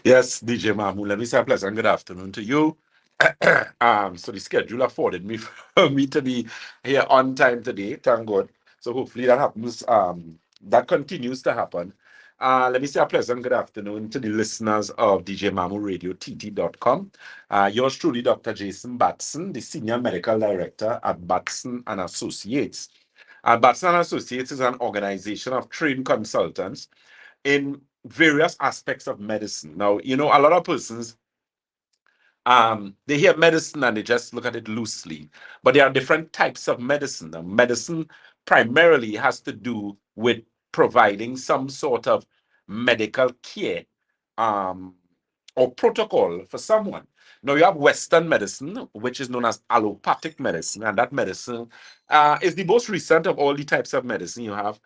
Yes, DJ Mamu, let me say a pleasant good afternoon to you. So the schedule afforded me for me to be here on time today, thank God. So hopefully that happens, that continues to happen. Let me say a pleasant good afternoon to the listeners of DJ Mamu Radio TT.com. Yours truly, Dr. Jason Batson, the Senior Medical Director at Batson and Associates. Batson and Associates is an organization of trained consultants in various aspects of medicine. Now, a lot of persons they hear medicine and they just look at it loosely, but there are different types of medicine. Now, medicine primarily has to do with providing some sort of medical care um, or protocol for someone. Now, you have Western medicine, which is known as allopathic medicine, and that medicine is the most recent of all the types of medicine you have.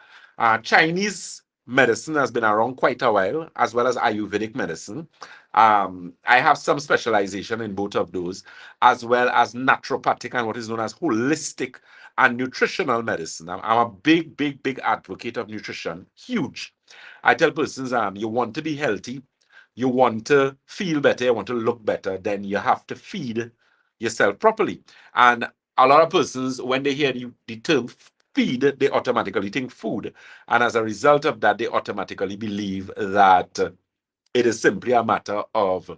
Chinese medicine has been around quite a while, as well as Ayurvedic medicine. I have some specialization in both of those, as well as naturopathic and what is known as holistic and nutritional medicine. I'm a big, big, big advocate of nutrition. Huge. I tell persons, you want to be healthy, you want to feel better, you want to look better, then you have to feed yourself properly. And a lot of persons, when they hear the term feed, they automatically think food. And as a result of that, they automatically believe that it is simply a matter of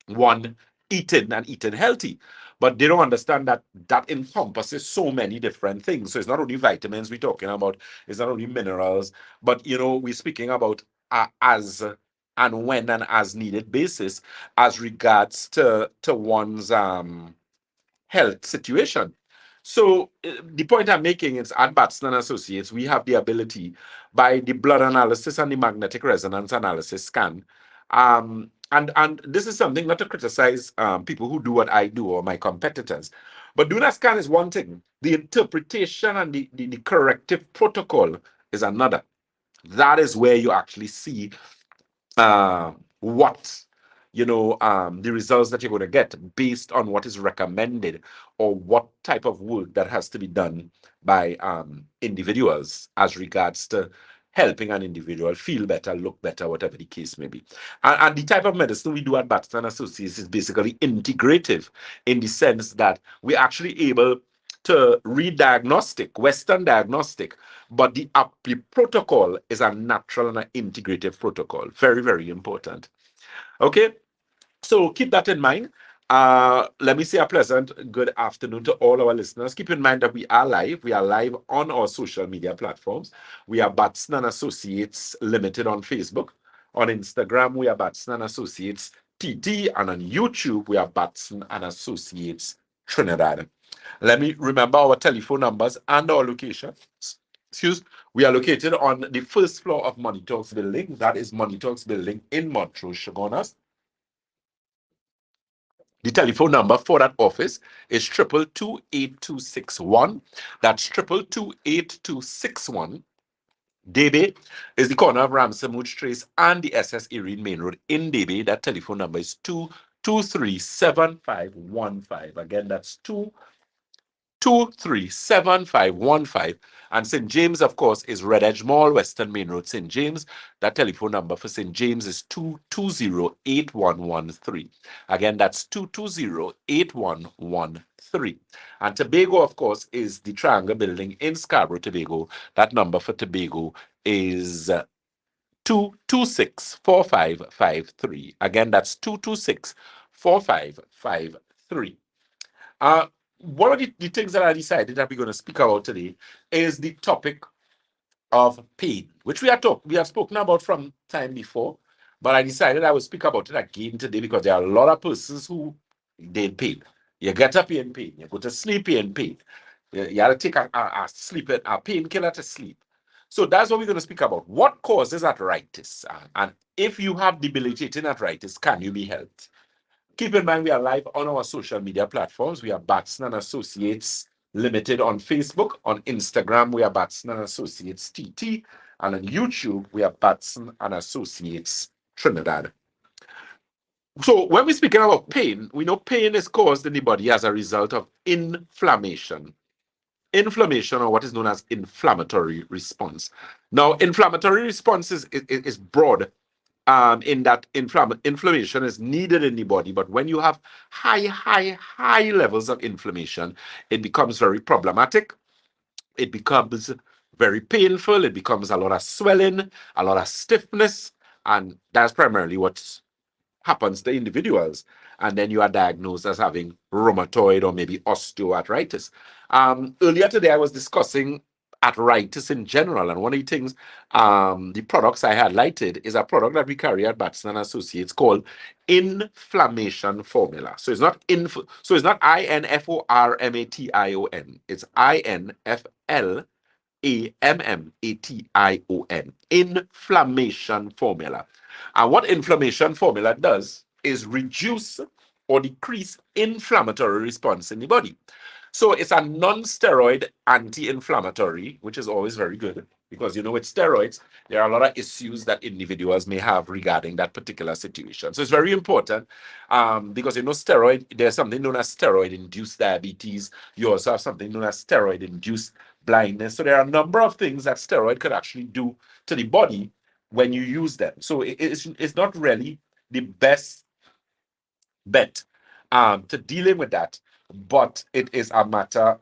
one eating and eating healthy. But they don't understand that that encompasses so many different things. So it's not only vitamins we're talking about, it's not only minerals, but we're speaking about as and when and as needed basis as regards to one's health situation. So the point I'm making is at Batson and Associates, we have the ability by the blood analysis and the magnetic resonance analysis scan. And this is something not to criticize people who do what I do or my competitors, but doing a scan is one thing. The interpretation and the corrective protocol is another. That is where you actually see what the results that you're going to get based on what is recommended or what type of work that has to be done by individuals as regards to helping an individual feel better, look better, whatever the case may be. And the type of medicine we do at Batson Associates is basically integrative in the sense that we're actually able to read diagnostic, Western diagnostic, but the protocol is a natural and an integrative protocol. Very, very important. Okay, so keep that in mind. Let me say a pleasant good afternoon to all our listeners. Keep in mind that we are live. We are live on our social media platforms. We are Batson and Associates Limited on Facebook. On Instagram, we are Batson and Associates TT. And on YouTube, we are Batson and Associates Trinidad. Let me remember our telephone numbers and our location. We are located on the first floor of Money Talks building. That is Money Talks building in Montrose, Chagonas. The telephone number for that office is 222-8261. That's 222-8261. Debe is the corner of Ramsamud Trace and the SS Erin Main Road in Debe. That telephone number is 223-7515. Again, that's 223-7515. And St. James, of course, is Red Edge Mall, Western Main Road, St. James. That telephone number for St. James is 220-8113. Again, that's 220-8113. And Tobago, of course, is the Triangle Building in Scarborough, Tobago. That number for Tobago is 226-4553. Again, that's 226-4553. One of the things that I decided that we're going to speak about today is the topic of pain, which we have spoken about from time before, but I decided I would speak about it again today because there are a lot of persons who they in pain. You get up in pain, you go to sleep in pain. You have to take a painkiller to sleep. So that's what we're going to speak about. What causes arthritis? And if you have debilitating arthritis, can you be helped? Keep in mind, we are live on our social media platforms. We are Batson and Associates Limited on Facebook. On Instagram, we are Batson and Associates TT. And on YouTube, we are Batson and Associates Trinidad. So when we're speaking about pain, we know pain is caused in the body as a result of inflammation. Inflammation, or what is known as inflammatory response. Now, inflammatory response is broad. in that inflammation is needed in the body. But when you have high levels of inflammation, it becomes very problematic. It becomes very painful. It becomes a lot of swelling, a lot of stiffness, and that's primarily what happens to individuals. And then you are diagnosed as having rheumatoid or maybe osteoarthritis. Earlier today, I was discussing arthritis in general, and one of the things, the products I highlighted is a product that we carry at Batson and Associates called Inflammation Formula. So it's not so it's not INFORMATION. It's INFLAMMATION. Inflammation Formula. And what inflammation formula does is reduce or decrease inflammatory response in the body. So it's a non-steroid anti-inflammatory, which is always very good because, with steroids, there are a lot of issues that individuals may have regarding that particular situation. So it's very important because, steroid, there's something known as steroid-induced diabetes. You also have something known as steroid-induced blindness. So there are a number of things that steroid could actually do to the body when you use them. So it's not really the best bet to dealing with that, but it is a matter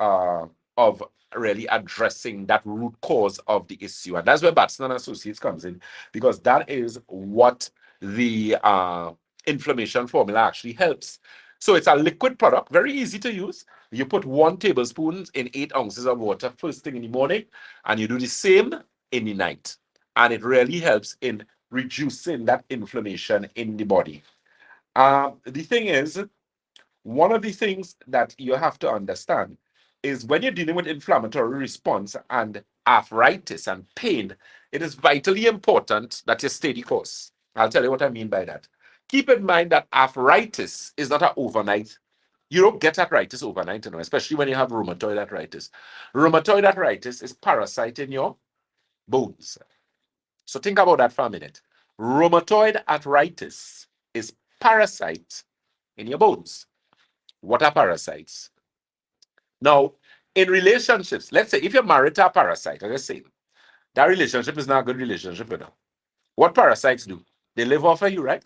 of really addressing that root cause of the issue. And that's where Batson and Associates comes in, because that is what the inflammation formula actually helps. So it's a liquid product, very easy to use. You put 1 tablespoon in 8 ounces of water first thing in the morning, and you do the same in the night. And it really helps in reducing that inflammation in the body. The thing is, one of the things that you have to understand is when you're dealing with inflammatory response and arthritis and pain, it is vitally important that you stay the course. I'll tell you what I mean by that. Keep in mind that arthritis is not an overnight. You don't get arthritis overnight, especially when you have rheumatoid arthritis. Rheumatoid arthritis is parasite in your bones. So think about that for a minute. Rheumatoid arthritis is parasite in your bones. What are parasites? Now, in relationships, let's say if you're married to a parasite, let's say that relationship is not a good relationship, What parasites do? They live off of you, right?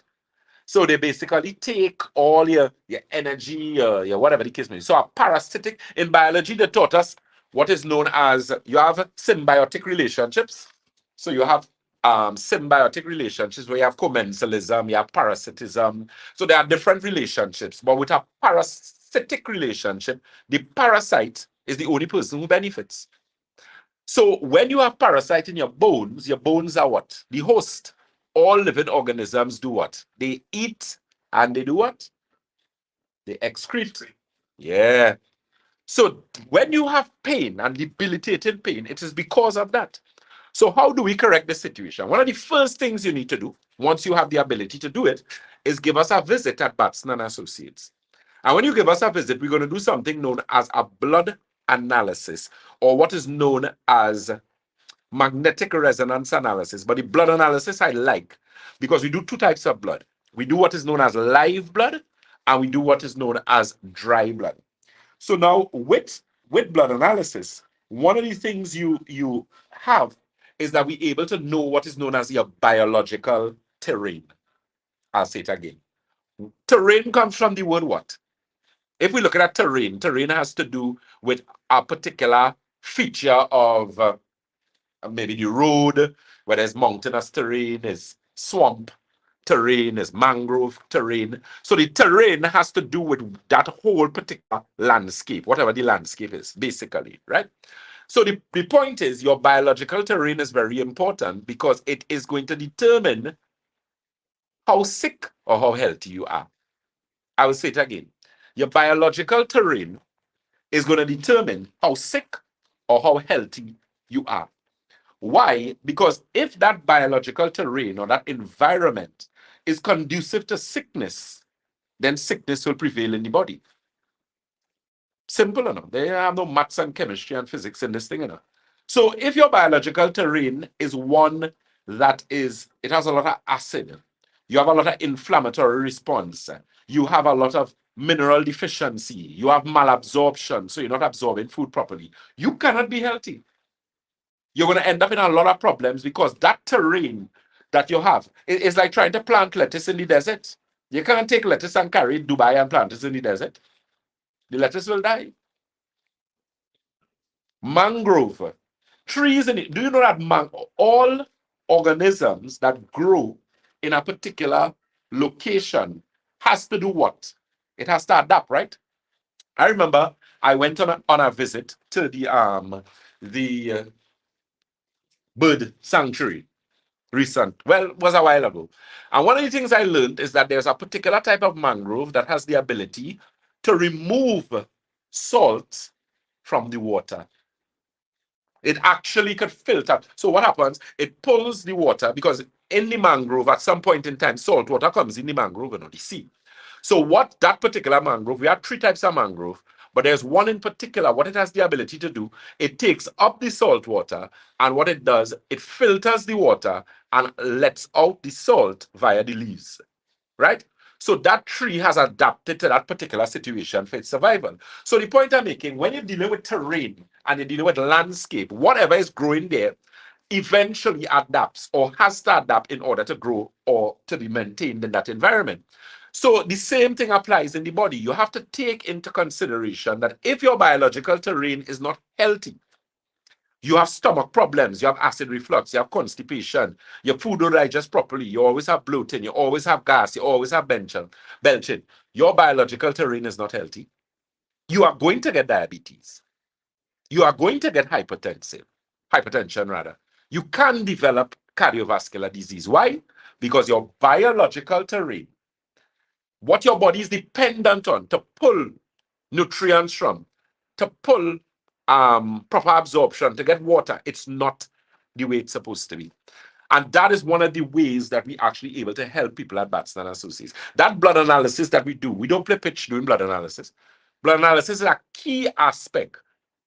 So they basically take all your energy, your whatever the case may be. So a parasitic, in biology, they taught us what is known as, you have symbiotic relationships. So you have symbiotic relationships where you have commensalism, you have parasitism. So there are different relationships. But with a parasitic relationship, the parasite is the only person who benefits. So when you have parasite in your bones are what? The host. All living organisms do what? They eat and they do what? They excrete. Yeah. So when you have pain and debilitating pain, it is because of that. So how do we correct the situation? One of the first things you need to do, once you have the ability to do it, is give us a visit at Batson and Associates. And when you give us a visit, we're going to do something known as a blood analysis, or what is known as magnetic resonance analysis. But the blood analysis I like because we do 2 types of blood. We do what is known as live blood, and we do what is known as dry blood. So now with blood analysis, one of the things you have is that we're able to know what is known as your biological terrain. I'll say it again. Terrain comes from the word what? If we look at terrain, terrain has to do with a particular feature of maybe the road, where there's mountainous terrain, is swamp terrain, is mangrove terrain. So the terrain has to do with that whole particular landscape, whatever the landscape is, basically, right? So the point is your biological terrain is very important because it is going to determine how sick or how healthy you are. I will say it again. Your biological terrain is going to determine how sick or how healthy you are. Why? Because if that biological terrain or that environment is conducive to sickness, then sickness will prevail in the body. Simple enough. There are no maths and chemistry and physics in this thing enough. So if your biological terrain is one that it has a lot of acid, you have a lot of inflammatory response, you have a lot of mineral deficiency, you have malabsorption, so you're not absorbing food properly, you cannot be healthy. You're going to end up in a lot of problems because that terrain that you have. It's like trying to plant lettuce in the desert. You can't take lettuce and carry it to Dubai and plant it in the desert. The lettuce will die. Mangrove trees in it. Do you know that all organisms that grow in a particular location has to do what? It has to adapt, right? I remember I went on a visit to the bird sanctuary well, it was a while ago. And one of the things I learned is that there's a particular type of mangrove that has the ability to remove salt from the water. It actually could filter. So what happens? It pulls the water because in the mangrove, at some point in time, salt water comes in the mangrove and not the sea. So what that particular mangrove, we have three types of mangrove, but there's one in particular, what it has the ability to do, it takes up the salt water, and what it does, it filters the water and lets out the salt via the leaves, right? So that tree has adapted to that particular situation for its survival. So the point I'm making, when you're dealing with terrain and you're dealing with landscape, whatever is growing there eventually adapts or has to adapt in order to grow or to be maintained in that environment. So the same thing applies in the body. You have to take into consideration that if your biological terrain is not healthy, you have stomach problems, you have acid reflux, you have constipation, your food don't digest properly, you always have bloating, you always have gas, you always have belching. Your biological terrain is not healthy. You are going to get diabetes. You are going to get hypertension rather. You can develop cardiovascular disease. Why? Because your biological terrain, what your body is dependent on to pull nutrients from, to pull proper absorption, to get water, it's not the way it's supposed to be. And that is one of the ways that we actually able to help people at Batson Associates. That blood analysis that we do, we don't play pitch doing blood analysis. Blood analysis is a key aspect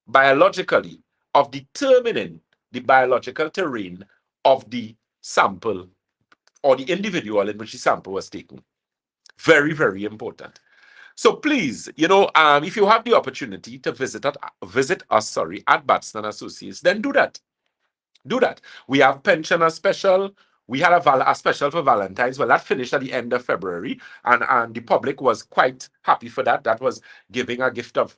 biologically of determining the biological terrain of the sample or the individual in which the sample was taken. Very, very important. So please, if you have the opportunity to visit us, at Batson Associates, then do that. Do that. We have pensioner special. We had a special for Valentine's. Well, that finished at the end of February, and the public was quite happy for that. That was giving a gift of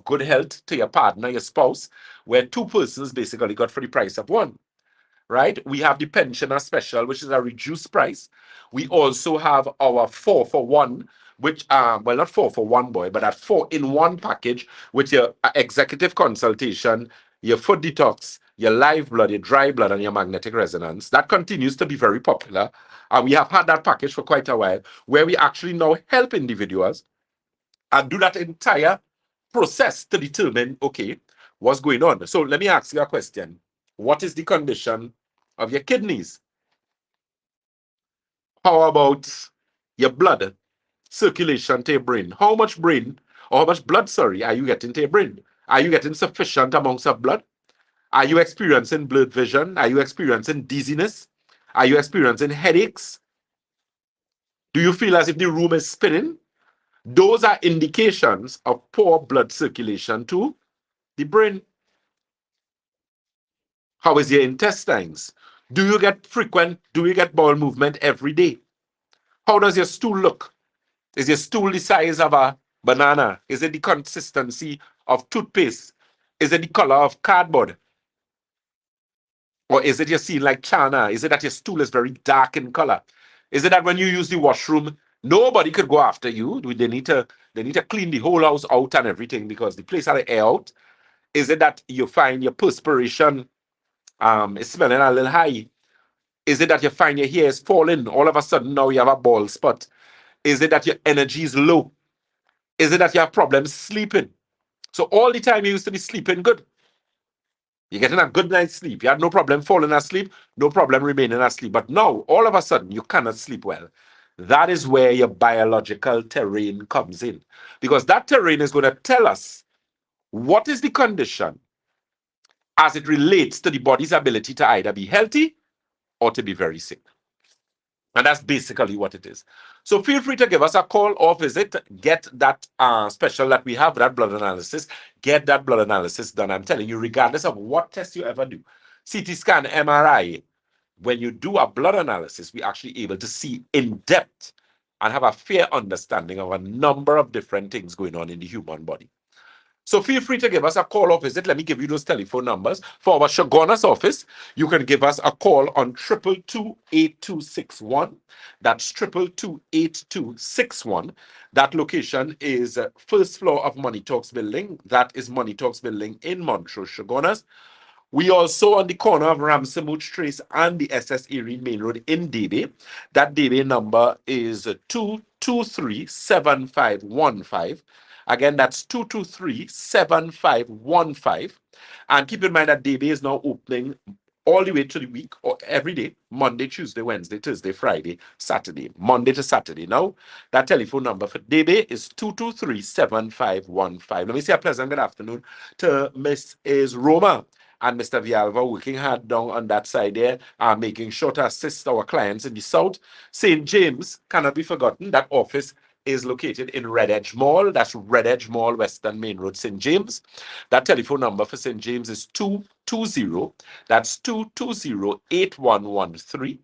good health to your partner, your spouse, where two persons basically got for the price of one. Right? We have the pensioner special, which is a reduced price. We also have our 4-for-1, which well, not 4-for-1 boy, but a 4-in-1 package with your executive consultation, your foot detox, your live blood, your dry blood, and your magnetic resonance. That continues to be very popular. And we have had that package for quite a while, where we actually now help individuals and do that entire process to determine, okay, what's going on. So let me ask you a question. What is the condition of your kidneys? How about your blood circulation to your brain? How much blood, are you getting to your brain? Are you getting sufficient amounts of blood? Are you experiencing blurred vision? Are you experiencing dizziness? Are you experiencing headaches? Do you feel as if the room is spinning? Those are indications of poor blood circulation to the brain. How is your intestines? Do you get bowel movement every day? How does your stool look? Is your stool the size of a banana? Is it the consistency of toothpaste? Is it the color of cardboard? Or is it you're seeing like china? Is it that your stool is very dark in color? Is it that when you use the washroom, nobody could go after you? They need to clean the whole house out and everything because the place had the air out? Is it that you find your perspiration is smelling a little high? Is it that you find your hair is falling? All of a sudden now you have a bald spot. Is it that your energy is low? Is it that you have problems sleeping? So all the time you used to be sleeping good. You're getting a good night's sleep. You had no problem falling asleep, no problem remaining asleep. But now, all of a sudden, you cannot sleep well. That is where your biological terrain comes in. Because that terrain is going to tell us what is the condition as it relates to the body's ability to either be healthy or to be very sick. And that's basically what it is. So feel free to give us a call or visit, get that special that we have, that blood analysis, get that blood analysis done. I'm telling you, regardless of what test you ever do, CT scan, MRI, when you do a blood analysis, we're actually able to see in depth and have a fair understanding of a number of different things going on in the human body. So feel free to give us a call or visit. Let me give you those telephone numbers. For our Shogunas office, you can give us a call on 222-8261. That's 222-8261. That location is first floor of Money Talks building. That is Money Talks building in Montrose, Shogunas. We also on the corner of Ramsamouch Trace and the SS Erie Main Road in Debe. That Debe number is 223-7515. Again, that's 223-7515. And keep in mind that Debe is now opening all the way to the week or every day, Monday, Tuesday, Wednesday, Thursday, Friday, Saturday, Monday to Saturday. Now, that telephone number for Debe is 223-7515. Let me say a pleasant good afternoon to Mrs. Roma and Mr. Vialva working hard down on that side there, making sure to assist our clients in the south. St. James cannot be forgotten. That office is located in Red Edge Mall. That's Red Edge Mall, Western Main Road, St. James. That telephone number for St. James is 220. That's 220-8113,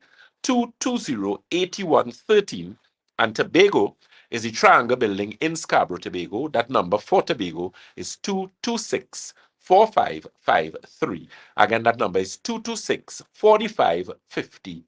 220-8113. And Tobago is the Triangle Building in Scarborough, Tobago. That number for Tobago is 226-4553. Again, that number is 226-4553.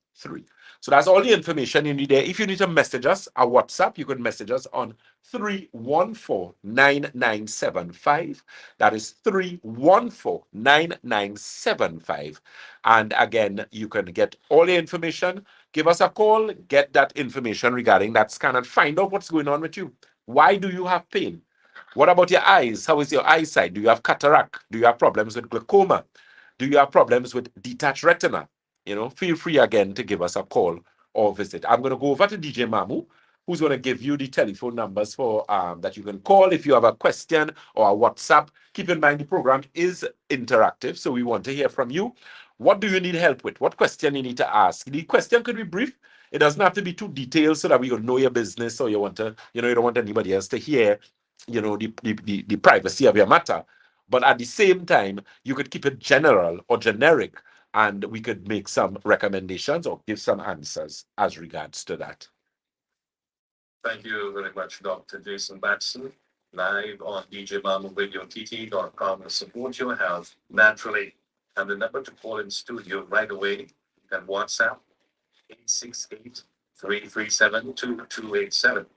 So that's all the information you need there. If you need to message us, our WhatsApp, you can message us on 314-9975. That is 314-9975. And again, you can get all the information. Give us a call, get that information regarding that scan and find out what's going on with you. Why do you have pain? What about your eyes? How is your eyesight? Do you have cataract? Do you have problems with glaucoma? Do you have problems with detached retina? Feel free again to give us a call or visit. I'm going to go over to DJ Mamu, who's going to give you the telephone numbers for that you can call if you have a question or a WhatsApp. Keep in mind the program is interactive, so we want to hear from you. What do you need help with? What question you need to ask? The question could be brief. It doesn't have to be too detailed so that we will know your business, or you want to, you don't want anybody else to hear, the privacy of your matter. But at the same time, you could keep it general or generic, and we could make some recommendations or give some answers as regards to that. Thank you very much, Dr. Jason Batson, live on DJMamuRadioTT.com to support your health naturally. And the number to call in studio right away, you can WhatsApp 868-337-2287.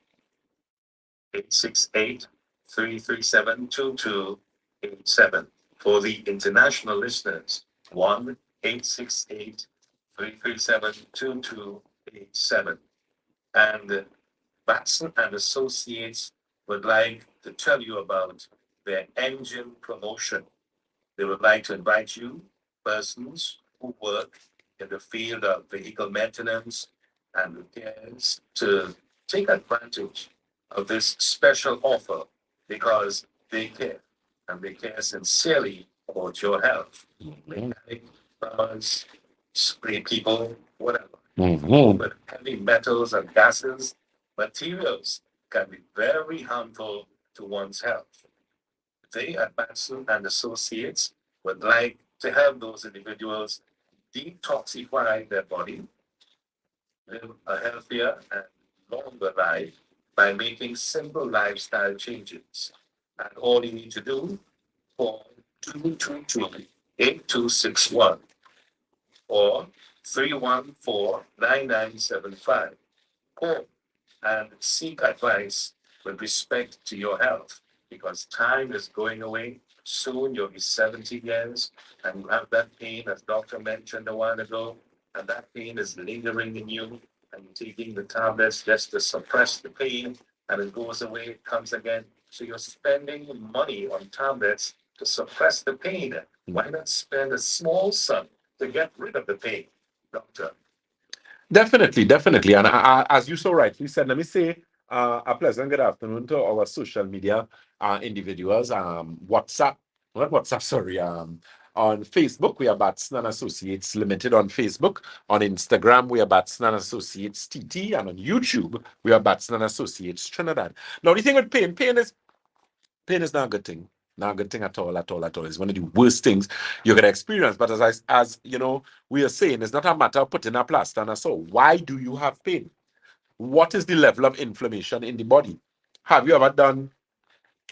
868-337-2287. For the international listeners, 1-868-337-2287. And Batson and Associates would like to tell you about their engine promotion. They would like to invite you, persons who work in the field of vehicle maintenance and repairs, to take advantage of this special offer, because they care, and they care sincerely about your health. Mechanic, plumbers, spray people, whatever. But heavy metals and gases, materials can be very harmful to one's health. They at Batson and Associates would like to help those individuals detoxify their body, live a healthier and longer life by making simple lifestyle changes. And all you need to do, call 222-8261 or 314-9975. Call and seek advice with respect to your health, because time is going away. Soon you'll be 70 years and you have that pain, as Doctor mentioned a while ago, and that pain is lingering in you, and you're taking the tablets just to suppress the pain, and it goes away, it comes again. So you're spending money on tablets to suppress the pain. Why not spend a small sum to get rid of the pain, Doctor? Definitely. And as you so rightly said, let me say a pleasant good afternoon to our social media individuals. WhatsApp, not WhatsApp, sorry. On Facebook, we are Batson and Associates Limited on Facebook. On Instagram, we are Batson and Associates TT. And on YouTube, we are Batson and Associates Trinidad. Now, the thing with pain is not a good thing. Not a good thing at all, at all, at all. It's one of the worst things you're gonna experience. But as you know, we are saying it's not a matter of putting a plaster on a sore. Why do you have pain? What is the level of inflammation in the body? Have you ever done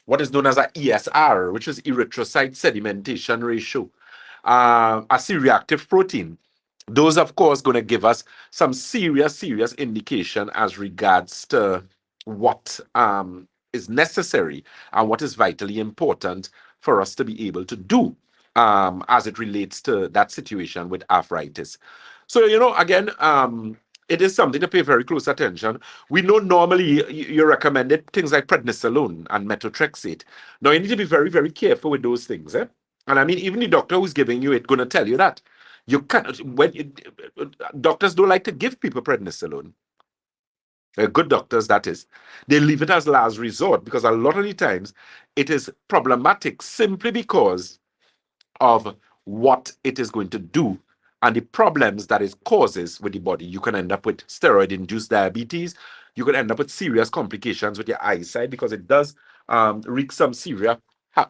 what is known as a ESR, which is erythrocyte sedimentation ratio, a C-reactive protein? Those, of course, going to give us some serious indication as regards to what is necessary and what is vitally important for us to be able to do as it relates to that situation with arthritis. So, again, it is something to pay very close attention. We know normally you recommended things like prednisolone and methotrexate. Now, you need to be very careful with those things. And I mean, even the doctor who's giving you it going to tell you that. You can't, doctors don't like to give people prednisolone. Good doctors, that is. They leave it as last resort because a lot of the times it is problematic simply because of what it is going to do and the problems that it causes with the body. You can end up with steroid-induced diabetes. You can end up with serious complications with your eyesight because it does wreak some serious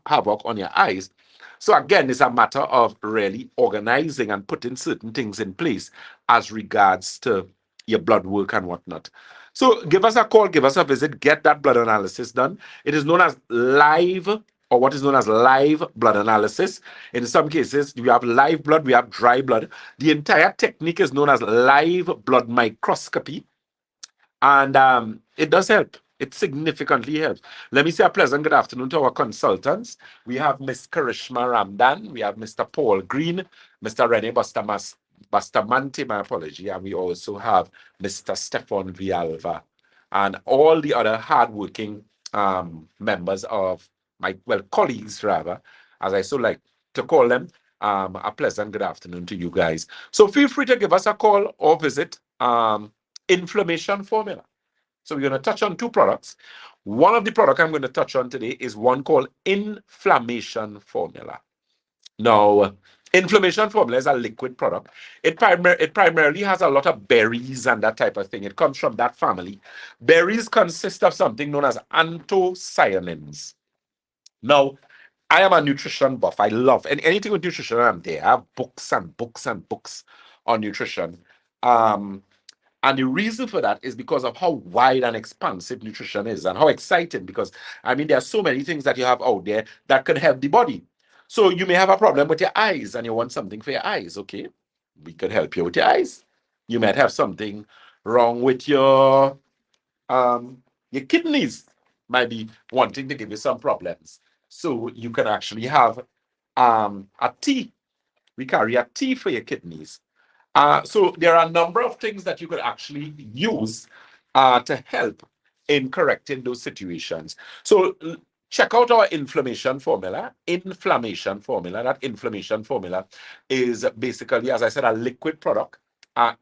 havoc on your eyes. So again, it's a matter of really organizing and putting certain things in place as regards to your blood work and whatnot. So give us a call, give us a visit, get that blood analysis done. It is known as live, or what is known as live blood analysis. In some cases, we have live blood, we have dry blood. The entire technique is known as live blood microscopy. And it does help. It significantly helps. Let me say a pleasant good afternoon to our consultants. We have Miss Karishma Ramdan, we have Mr. Paul Green, Mr. Rene Bustamante, my apology, and we also have Mr. Stefan Vialva, and all the other hardworking members of my, well, colleagues rather, as I so like to call them. A pleasant good afternoon to you guys. So feel free to give us a call or visit inflammation formula. So we're going to touch on two products. One of the products I'm going to touch on today is one called inflammation formula. Now, inflammation formula is a liquid product. It primarily has a lot of berries and that type of thing. It comes from that family. Berries consist of something known as anthocyanins. Now, I am a nutrition buff. I love anything with nutrition. I'm there. I have books and books and books on nutrition. And the reason for that is because of how wide and expansive nutrition is and how exciting, because I mean, there are so many things that you have out there that can help the body. So you may have a problem with your eyes and you want something for your eyes. Okay, we could help you with your eyes. You might have something wrong with your kidneys, might be wanting to give you some problems. So you can actually have a tea. We carry a tea for your kidneys. So there are a number of things that you could actually use to help in correcting those situations. So check out our inflammation formula. Inflammation formula. That inflammation formula is basically, as I said, a liquid product.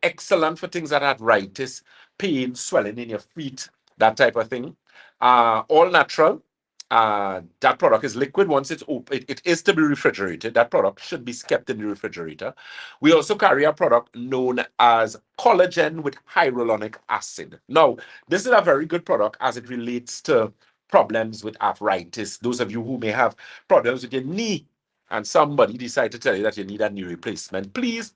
Excellent for things like arthritis, pain, swelling in your feet, that type of thing. All natural. That product is liquid. Once it's open, it is to be refrigerated. That product should be kept in the refrigerator. We also carry a product known as collagen with hyaluronic acid. Now, this is a very good product as it relates to problems with arthritis. Those of you who may have problems with your knee and somebody decide to tell you that you need a knee replacement, please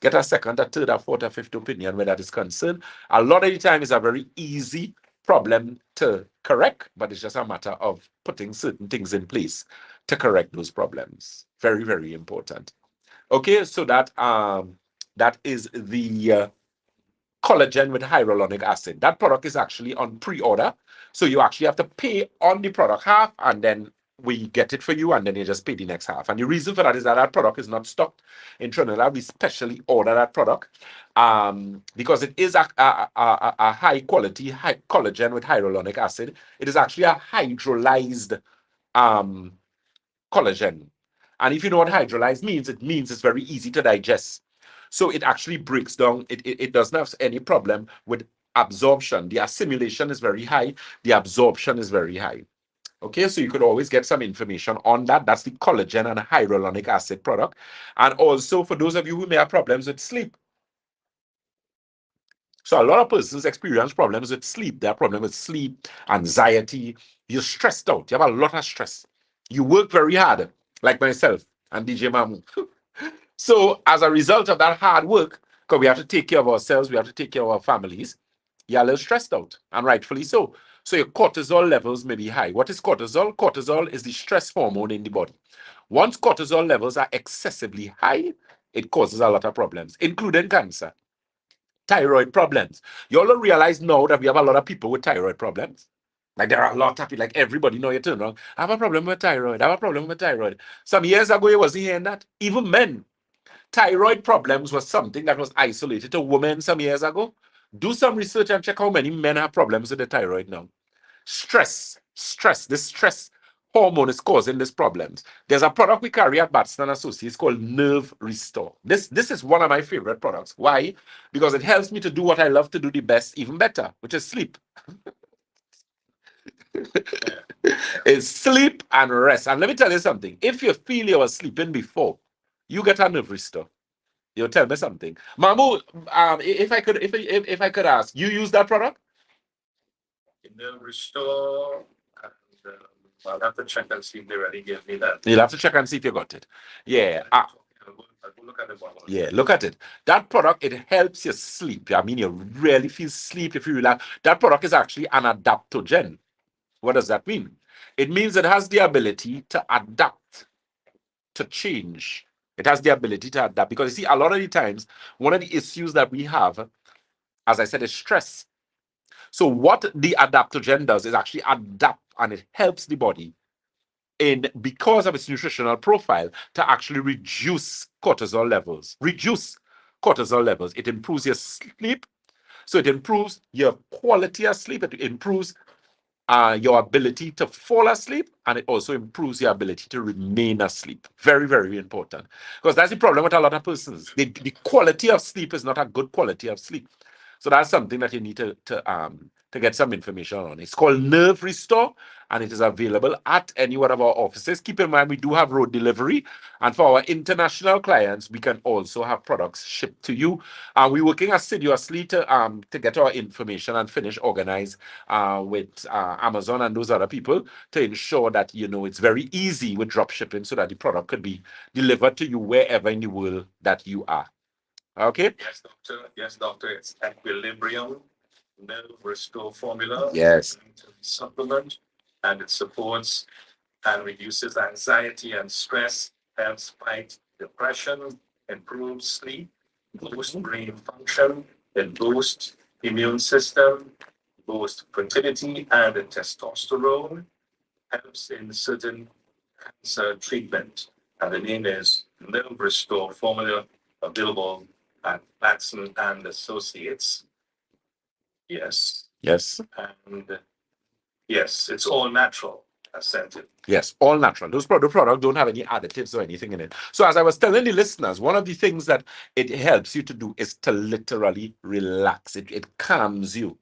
get a second, a third, a fourth, a fifth opinion where that is concerned. A lot of the time it's a very easy problem to correct, but it's just a matter of putting certain things in place to correct those problems. Very important. Okay, so that is the collagen with hyaluronic acid. That product is actually on pre-order, so you actually have to pay on the product half, and then we get it for you, and then you just pay the next half. And the reason for that is that product is not stocked in Trinidad. We specially order that product because it is a high quality collagen with hyaluronic acid. It is actually a hydrolyzed collagen. And if you know what hydrolyzed means, it means it's very easy to digest. So it actually breaks down. It doesn't have any problem with absorption. The assimilation is very high. The absorption is very high. Okay, so you could always get some information on that. That's the collagen and hyaluronic acid product. And also for those of you who may have problems with sleep. So a lot of persons experience problems with sleep. They have problems with sleep, anxiety. You're stressed out. You have a lot of stress. You work very hard, like myself and DJ Mamu. So as a result of that hard work, because we have to take care of ourselves, we have to take care of our families, you're a little stressed out, and rightfully so. So your cortisol levels may be high. What is cortisol? Cortisol is the stress hormone in the body. Once cortisol levels are excessively high, it causes a lot of problems, including cancer, thyroid problems. You all realize now that we have a lot of people with thyroid problems. Like there are a lot of people, like everybody know you turn around. I have a problem with thyroid. I have a problem with thyroid. Some years ago, you wasn't hearing that. Even men. Thyroid problems was something that was isolated to women some years ago. Do some research and check how many men have problems with the thyroid now. Stress. This stress hormone is causing these problems. There's a product we carry at Batson Associates called Nerve Restore. This is one of my favorite products. Why? Because it helps me to do what I love to do the best, even better, which is sleep. It's sleep and rest. And let me tell you something. If you feel you were sleeping before, you get a Nerve Restore. You'll tell me something. Mamu, if I could ask, you use that product? Nerve Restore, and I'll have to check and see if they already give me that. You'll have to check and see if you got it. Yeah. I'll go look at the bottle. Yeah, look at it. That product, it helps you sleep. I mean, you really feel sleep if you relax. That product is actually an adaptogen. What does that mean? It means it has the ability to adapt, to change. It has the ability to adapt. Because you see, a lot of the times, one of the issues that we have, as I said, is stress. So what the adaptogen does is actually adapt, and it helps the body in, because of its nutritional profile, to actually reduce cortisol levels. It improves your sleep. So it improves your quality of sleep. It improves your ability to fall asleep, and it also improves your ability to remain asleep. Very, very important. Because that's the problem with a lot of persons. The quality of sleep is not a good quality of sleep. So that's something that you need to get some information on. It's called Nerve Restore, and it is available at any one of our offices. Keep in mind, we do have road delivery, and for our international clients, we can also have products shipped to you. We're working assiduously to get our information and finish organize with Amazon and those other people to ensure that it's very easy with drop shipping, so that the product could be delivered to you wherever in the world that you are. Okay. Yes, doctor. Yes, doctor. It's Equilibrium Nerve Restore formula. Yes. Supplement, and it supports and reduces anxiety and stress, helps fight depression, improves sleep, boosts brain function, it boosts immune system, boosts fertility and testosterone, helps in certain cancer treatment. And the name is Nerve Restore formula, available at Batson and Associates. Yes. Yes. And yes, it's all natural. Scented. Yes, all natural. Those product don't have any additives or anything in it. So as I was telling the listeners, one of the things that it helps you to do is to literally relax. It calms you.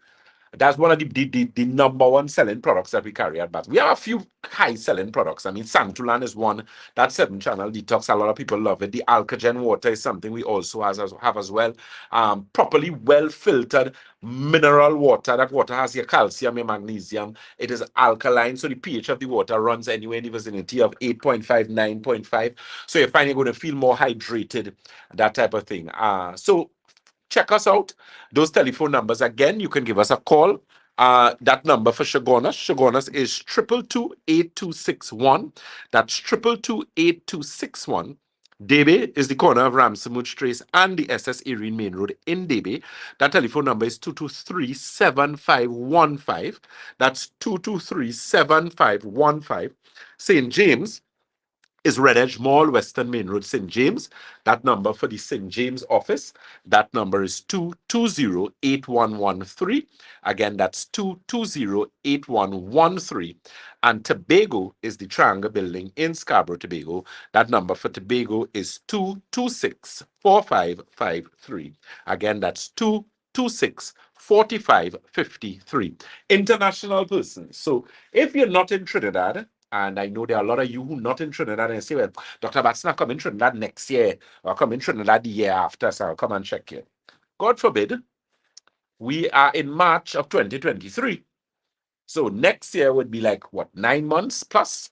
That's one of the number one selling products that we carry at Bath. We have a few high selling products. I mean, Santulan is one. That 7-channel detox, a lot of people love it. The Alkagen water is something we also have as well. Properly well filtered mineral water. That water has your calcium, your magnesium. It is alkaline, so the pH of the water runs anywhere in the vicinity of 8.5, 9.5. So you find you're going to feel more hydrated, that type of thing. So check us out. Those telephone numbers, again, you can give us a call. That number for Shagonas is 222-8261. That's 222-8261. Debe is the corner of Ramsamud Trace and the SS Erin Main Road in Debe. That telephone number is 223-7515. That's 223-7515. St. James is Red Edge Mall, Western Main Road, St. James. That number for the St. James office, that number is 220-8113. Again, that's 220-8113. And Tobago is the Triangle Building in Scarborough, Tobago. That number for Tobago is 226-4553. Again, that's 226-4553. International persons. So if you're not in Trinidad, and I know there are a lot of you who are not in Trinidad and say, well, Dr. Batson, I'll come in Trinidad next year, or come in Trinidad the year after, so I'll come and check you. God forbid, we are in March of 2023. So next year would be like, what, 9 months plus?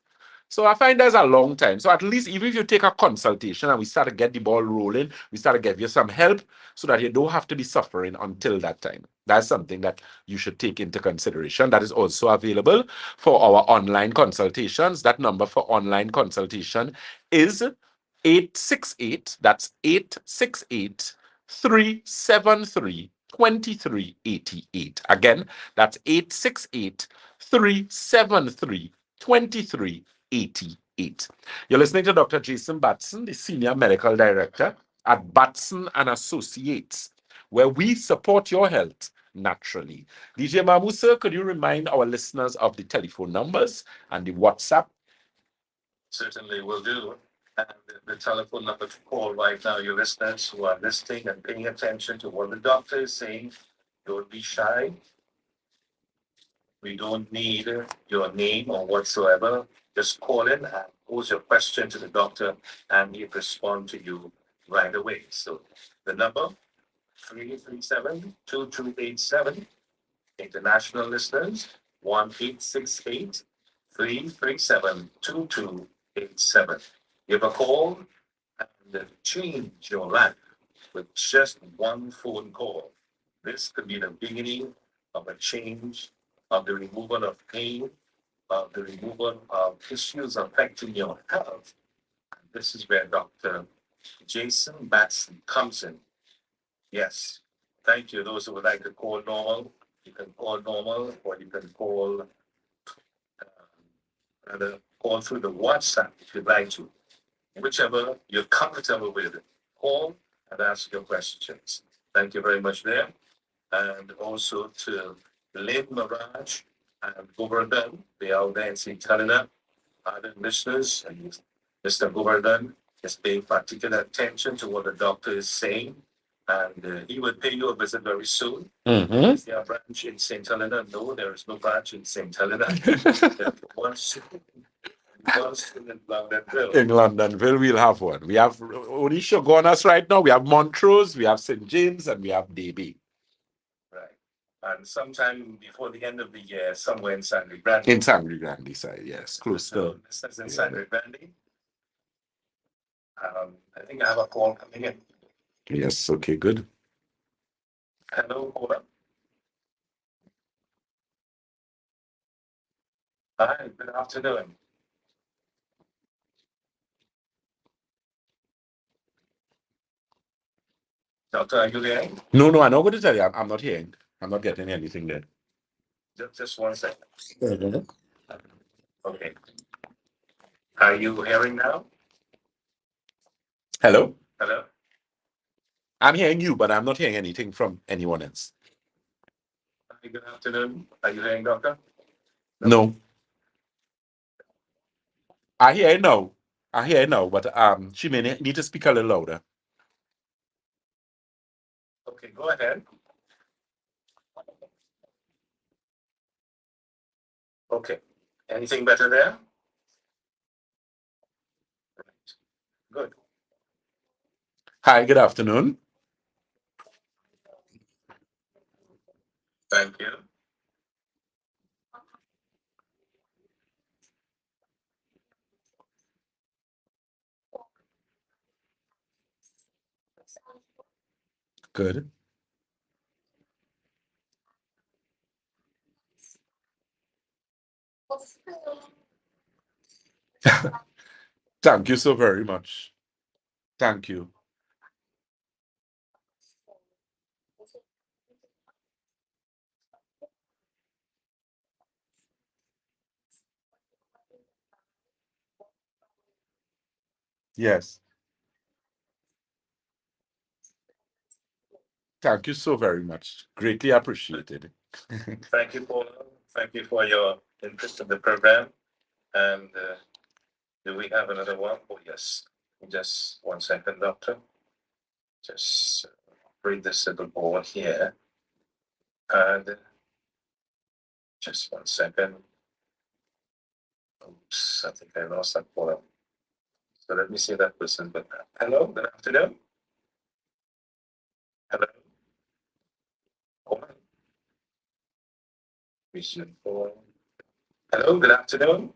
So I find there's a long time. So at least even if you take a consultation and we start to get the ball rolling, we start to give you some help so that you don't have to be suffering until that time. That's something that you should take into consideration. That is also available for our online consultations. That number for online consultation is 868. That's 868 373 2388. Again, that's 868 373 2388. You're listening to Dr. Jason Batson, the Senior Medical Director at Batson and Associates, where we support your health naturally. DJ Mamusa, could you remind our listeners of the telephone numbers and the WhatsApp? Certainly will do. And the telephone number to call right now, your listeners who are listening and paying attention to what the doctor is saying, don't be shy. We don't need your name or whatsoever. Just call in and pose your question to the doctor and he'll respond to you right away. So the number 337-2287. International listeners 1-868-337-2287. Give a call and change your life with just one phone call. This could be the beginning of a change, of the removal of pain, of the removal of issues affecting your health. This is where Dr. Jason Batson comes in. Yes. Thank you. Those who would like to call normal, you can call normal, or you can call call through the WhatsApp if you'd like to. Whichever you're comfortable with, call and ask your questions. Thank you very much there. And also to Lynn Mirage and Govardhan, they are there in St. Helena. Other listeners, and Mr. Govardhan is paying particular attention to what the doctor is saying. And he will pay you a visit very soon. Is there a branch in St. Helena? No, there is no branch in St. Helena. Once in Londonville. In Londonville, we'll have one. We have only Shogunas right now. We have Montrose, we have St. James, and we have Davy. Right. And sometime before the end of the year, somewhere in Sangre Grande. In Sangre Grande side, yes, close to. This is in Sangre Grande. I think I have a call coming in. Yes, okay, good. Hello, caller. Hi, good afternoon. Doctor, are you there? No, I'm not going to tell you. I'm not hearing. I'm not getting anything there. Just 1 second. Okay. Are you hearing now? Hello? Hello? I'm hearing you, but I'm not hearing anything from anyone else. Hi, good afternoon. Are you hearing, doctor? No. I hear you now. I hear you now, but she may need to speak a little louder. Okay, go ahead. Okay. Anything better there? Right. Good. Hi, good afternoon. Thank you. Good. Thank you so very much. Thank you. Yes. Thank you so very much. Greatly appreciated. Thank you, Paula. Thank you for your interest in the program. And do we have another one? Oh, yes. Just 1 second, doctor. Just read this little board here. And just 1 second. Oops, I think I lost that board. So let me see that person. But hello, good afternoon. Hello. Vision 4. Hello, good afternoon.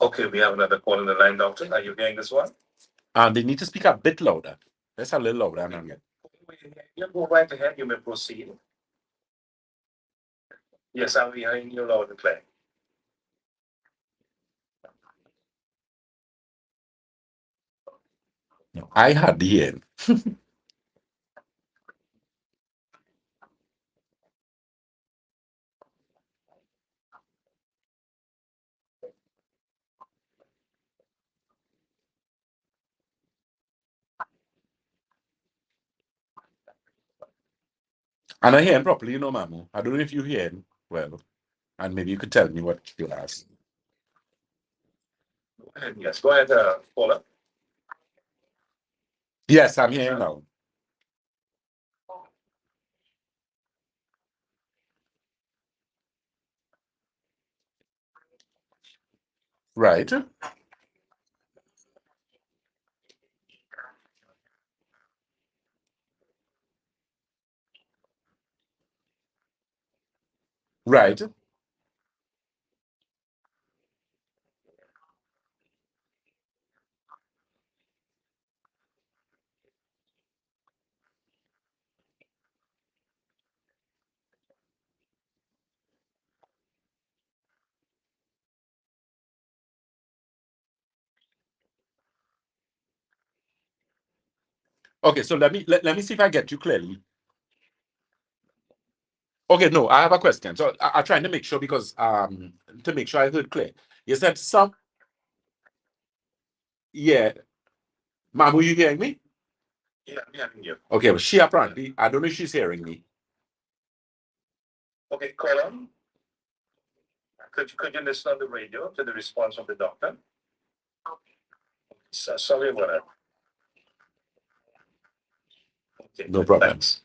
Okay, we have another call on the line, doctor. Are you hearing this one? They need to speak a bit louder. That's a little louder. I'm not You go right ahead. You may proceed. Yes, I'm hearing you loud and clear. No, I had the hearing. And I hear him properly, you know, Mamu. I don't know if you hear him well. And maybe you could tell me what you asked. Yes, go ahead, caller. Yes, I'm hearing now. Right. Right. Okay, so let me see if I get you clearly. Okay, no, I have a question. So I'm trying to make sure because to make sure I heard clear. You said some, yeah. Mamu, you hearing me? Yeah, I'm hearing you. Okay, well, she apparently, I don't know if she's hearing me. Okay, caller. Could you listen on the radio to the response of the doctor? So, sorry about that. Okay, No problem. thanks.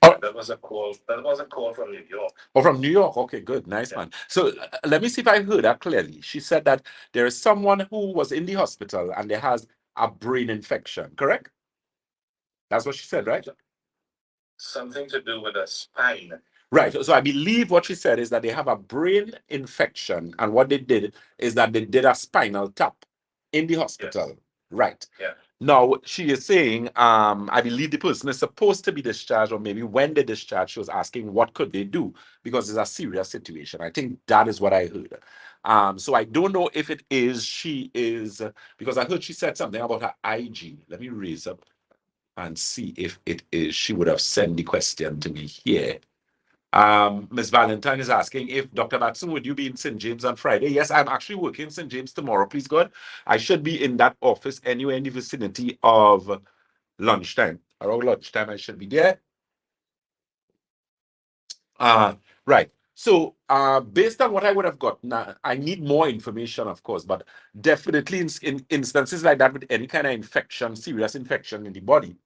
Oh, That was a call. That was a call from New York. oh, from New York. Okay, good. Nice, Yeah. man. So let me see if I heard that clearly. She said that there is someone who was in the hospital and they has a brain infection, correct? That's what she said, right? Something to do with the spine. Right. So I believe what she said is that they have a brain infection, and what they did is that they did a spinal tap in the hospital. Yes. Right. Yeah. Now she is saying, I believe the person is supposed to be discharged, or maybe when they discharged, she was asking what could they do because it's a serious situation. I think that is what I heard. So I don't know if it is she is because I heard she said something about her IG. Let me raise up and see if it is. She would have sent the question to me here. Ms. Valentine is asking if Dr. Batson, would you be in St. James on Friday? Yes, I'm actually working in St. James tomorrow, please God. I should be in that office anywhere in the vicinity of lunchtime. Around lunchtime, I should be there. Right. So, based on what I would have gotten, I need more information, of course, but definitely in instances like that with any kind of infection, serious infection in the body,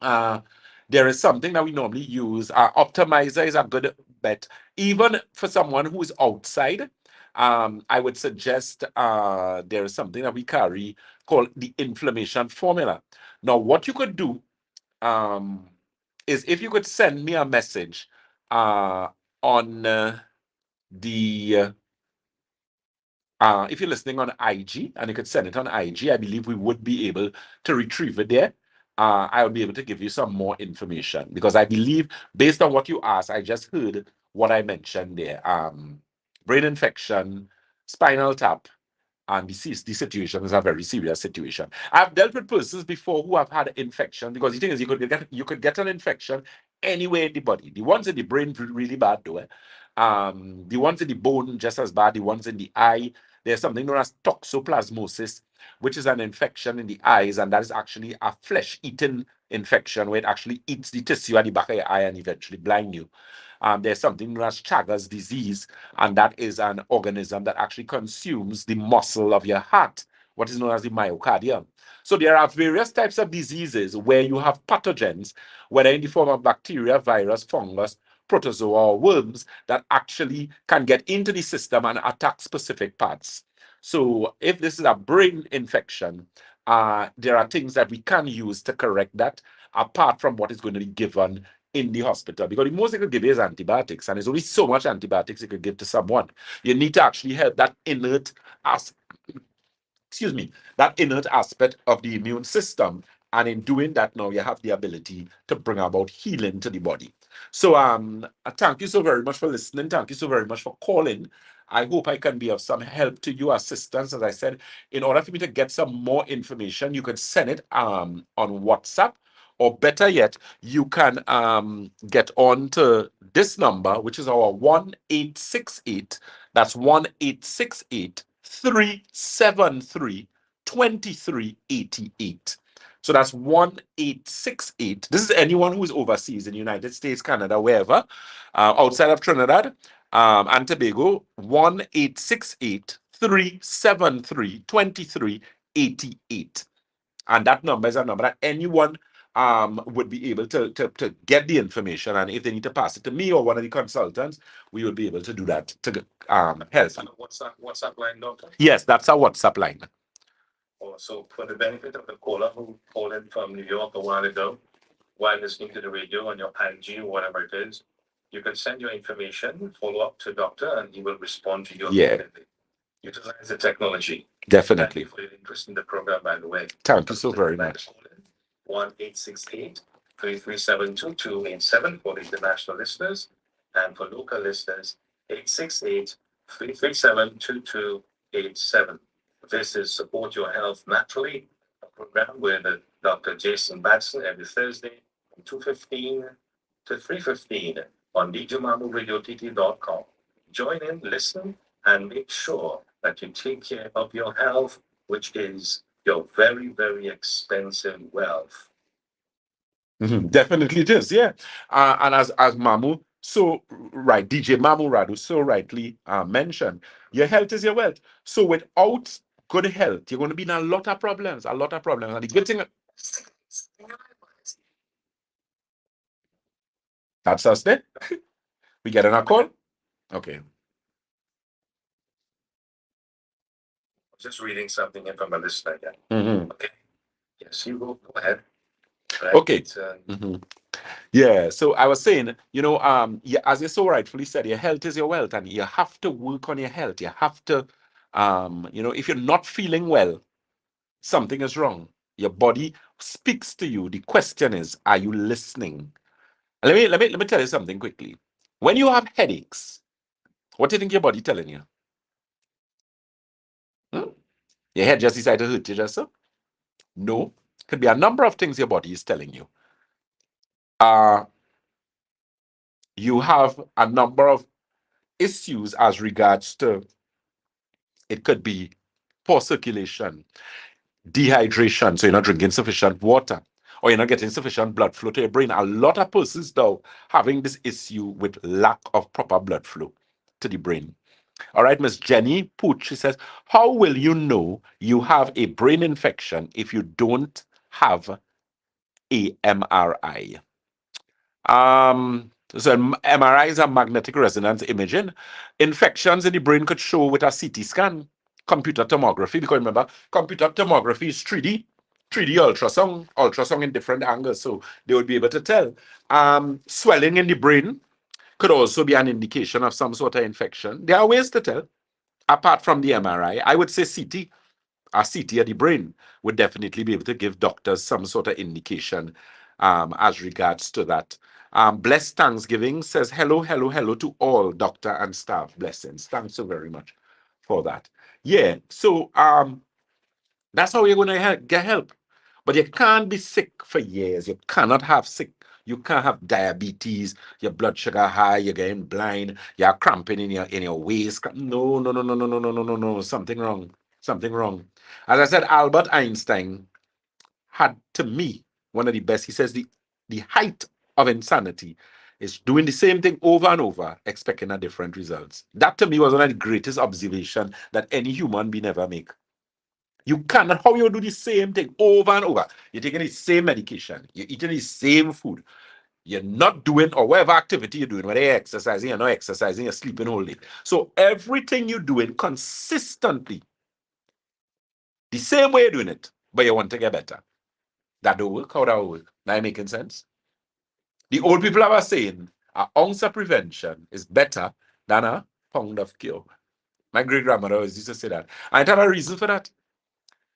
uh, there is something that we normally use. Optimizer is a good bet. Even for someone who is outside, I would suggest there is something that we carry called the inflammation formula. Now, what you could do um, is if you could send me a message on the if you're listening on IG and you could send it on IG, I believe we would be able to retrieve it there. I'll be able to give you some more information because I believe, based on what you asked, I just heard what I mentioned there. Brain infection, spinal tap, and the situation is a very serious situation. I've dealt with persons before who have had infection because the thing is you could get an infection anywhere in the body. The ones in the brain really bad though. The ones in the bone just as bad. The ones in the eye, there's something known as toxoplasmosis, which is an infection in the eyes, and that is actually a flesh-eating infection where it actually eats the tissue at the back of your eye and eventually blind you. There's something known as Chagas disease, and that is an organism that actually consumes the muscle of your heart, what is known as the myocardium. So there are various types of diseases where you have pathogens, whether in the form of bacteria, virus, fungus, protozoa, or worms that actually can get into the system and attack specific parts. So if this is a brain infection, there are things that we can use to correct that. apart from what is going to be given in the hospital. Because the most they could give you is antibiotics, and there's only so much antibiotics you could give to someone. You need to actually help that inert that inert aspect of the immune system. And in doing that, now you have the ability to bring about healing to the body. So thank you so very much for listening. Thank you so very much for calling. I hope I can be of some help to you, assistance. As I said, in order for me to get some more information, you can send it on WhatsApp, or better yet, you can get on to this number, which is our 1868. That's 1868 373 2388. So that's 1868. This is anyone who is overseas in the United States, Canada, wherever, outside of Trinidad and Tobago, 1868 373 2388. And that number is a number that anyone would be able to get the information. And if they need to pass it to me or one of the consultants, we will be able to do that to help. WhatsApp line, doctor? Yes, that's our WhatsApp line. So for the benefit of the caller who called in from New York a while ago, while listening to the radio on your IG or whatever it is, you can send your information, follow up to doctor, and he will respond to you immediately. Utilize the technology. Definitely. Thank you for your interest in the program, by the way. Thank you so very much. 1-868-337-2287 for the international listeners, and for local listeners, 868-337-2287. This is Support Your Health Naturally, a program with Dr. Jason Batson every Thursday from 2:15 to 3:15 on djmamuradiott.com. Join in, listen, and make sure that you take care of your health, which is your very, very expensive wealth. Definitely it is, yeah. And as Mamu, so right, DJ Mamu Radu so rightly mentioned, your health is your wealth. So without good health, you're going to be in a lot of problems, And the good thing, that's us there. We get a call. Okay. Just reading something in from a listener again. Okay. Yes, you go ahead. Right. Okay. Yeah. So I was saying, yeah, as you so rightfully said, your health is your wealth, and you have to work on your health. You have to, if you're not feeling well, something is wrong. Your body speaks to you. The question is, are you listening? Let me tell you something quickly. When you have headaches, what do you think your body telling you? Your head just decided to hurt you just so? No. Could be a number of things your body is telling you. You have a number of issues as regards to, it could be poor circulation, dehydration, so you're not drinking sufficient water, or you're not getting sufficient blood flow to your brain. A lot of persons now having this issue with lack of proper blood flow to the brain. All right, Miss Jenny Pooch, she says, how will you know you have a brain infection if you don't have a MRI? So MRI is a magnetic resonance imaging. Infections in the brain could show with a CT scan, computer tomography, because remember, computer tomography is 3D ultrasound in different angles, so they would be able to tell. Swelling in the brain could also be an indication of some sort of infection. There are ways to tell, apart from the MRI. I would say CT. A CT of the brain would definitely be able to give doctors some sort of indication as regards to that. Blessed Thanksgiving says, hello to all doctor and staff. Blessings. Thanks so very much for that. Yeah, so that's how you're going to get help. But you can't be sick for years. You cannot have sick. You can't have diabetes, your blood sugar high, you're getting blind, you're cramping in your waist. No. Something wrong. Something wrong. As I said, Albert Einstein had, to me, one of the best. He says the height of insanity is doing the same thing over and over, expecting a different results. That, to me, was one of the greatest observations that any human being ever make. You cannot, how you do the same thing over and over. You're taking the same medication, you're eating the same food, you're not doing, or whatever activity you're doing, whether you're exercising, you're not exercising, you're sleeping all day. So everything you're doing consistently, the same way you're doing it, but you want to get better. That don't work. How that will work? Now making sense? The old people are saying an ounce of prevention is better than a pound of cure. My great grandmother always used to say that. I have a reason for that.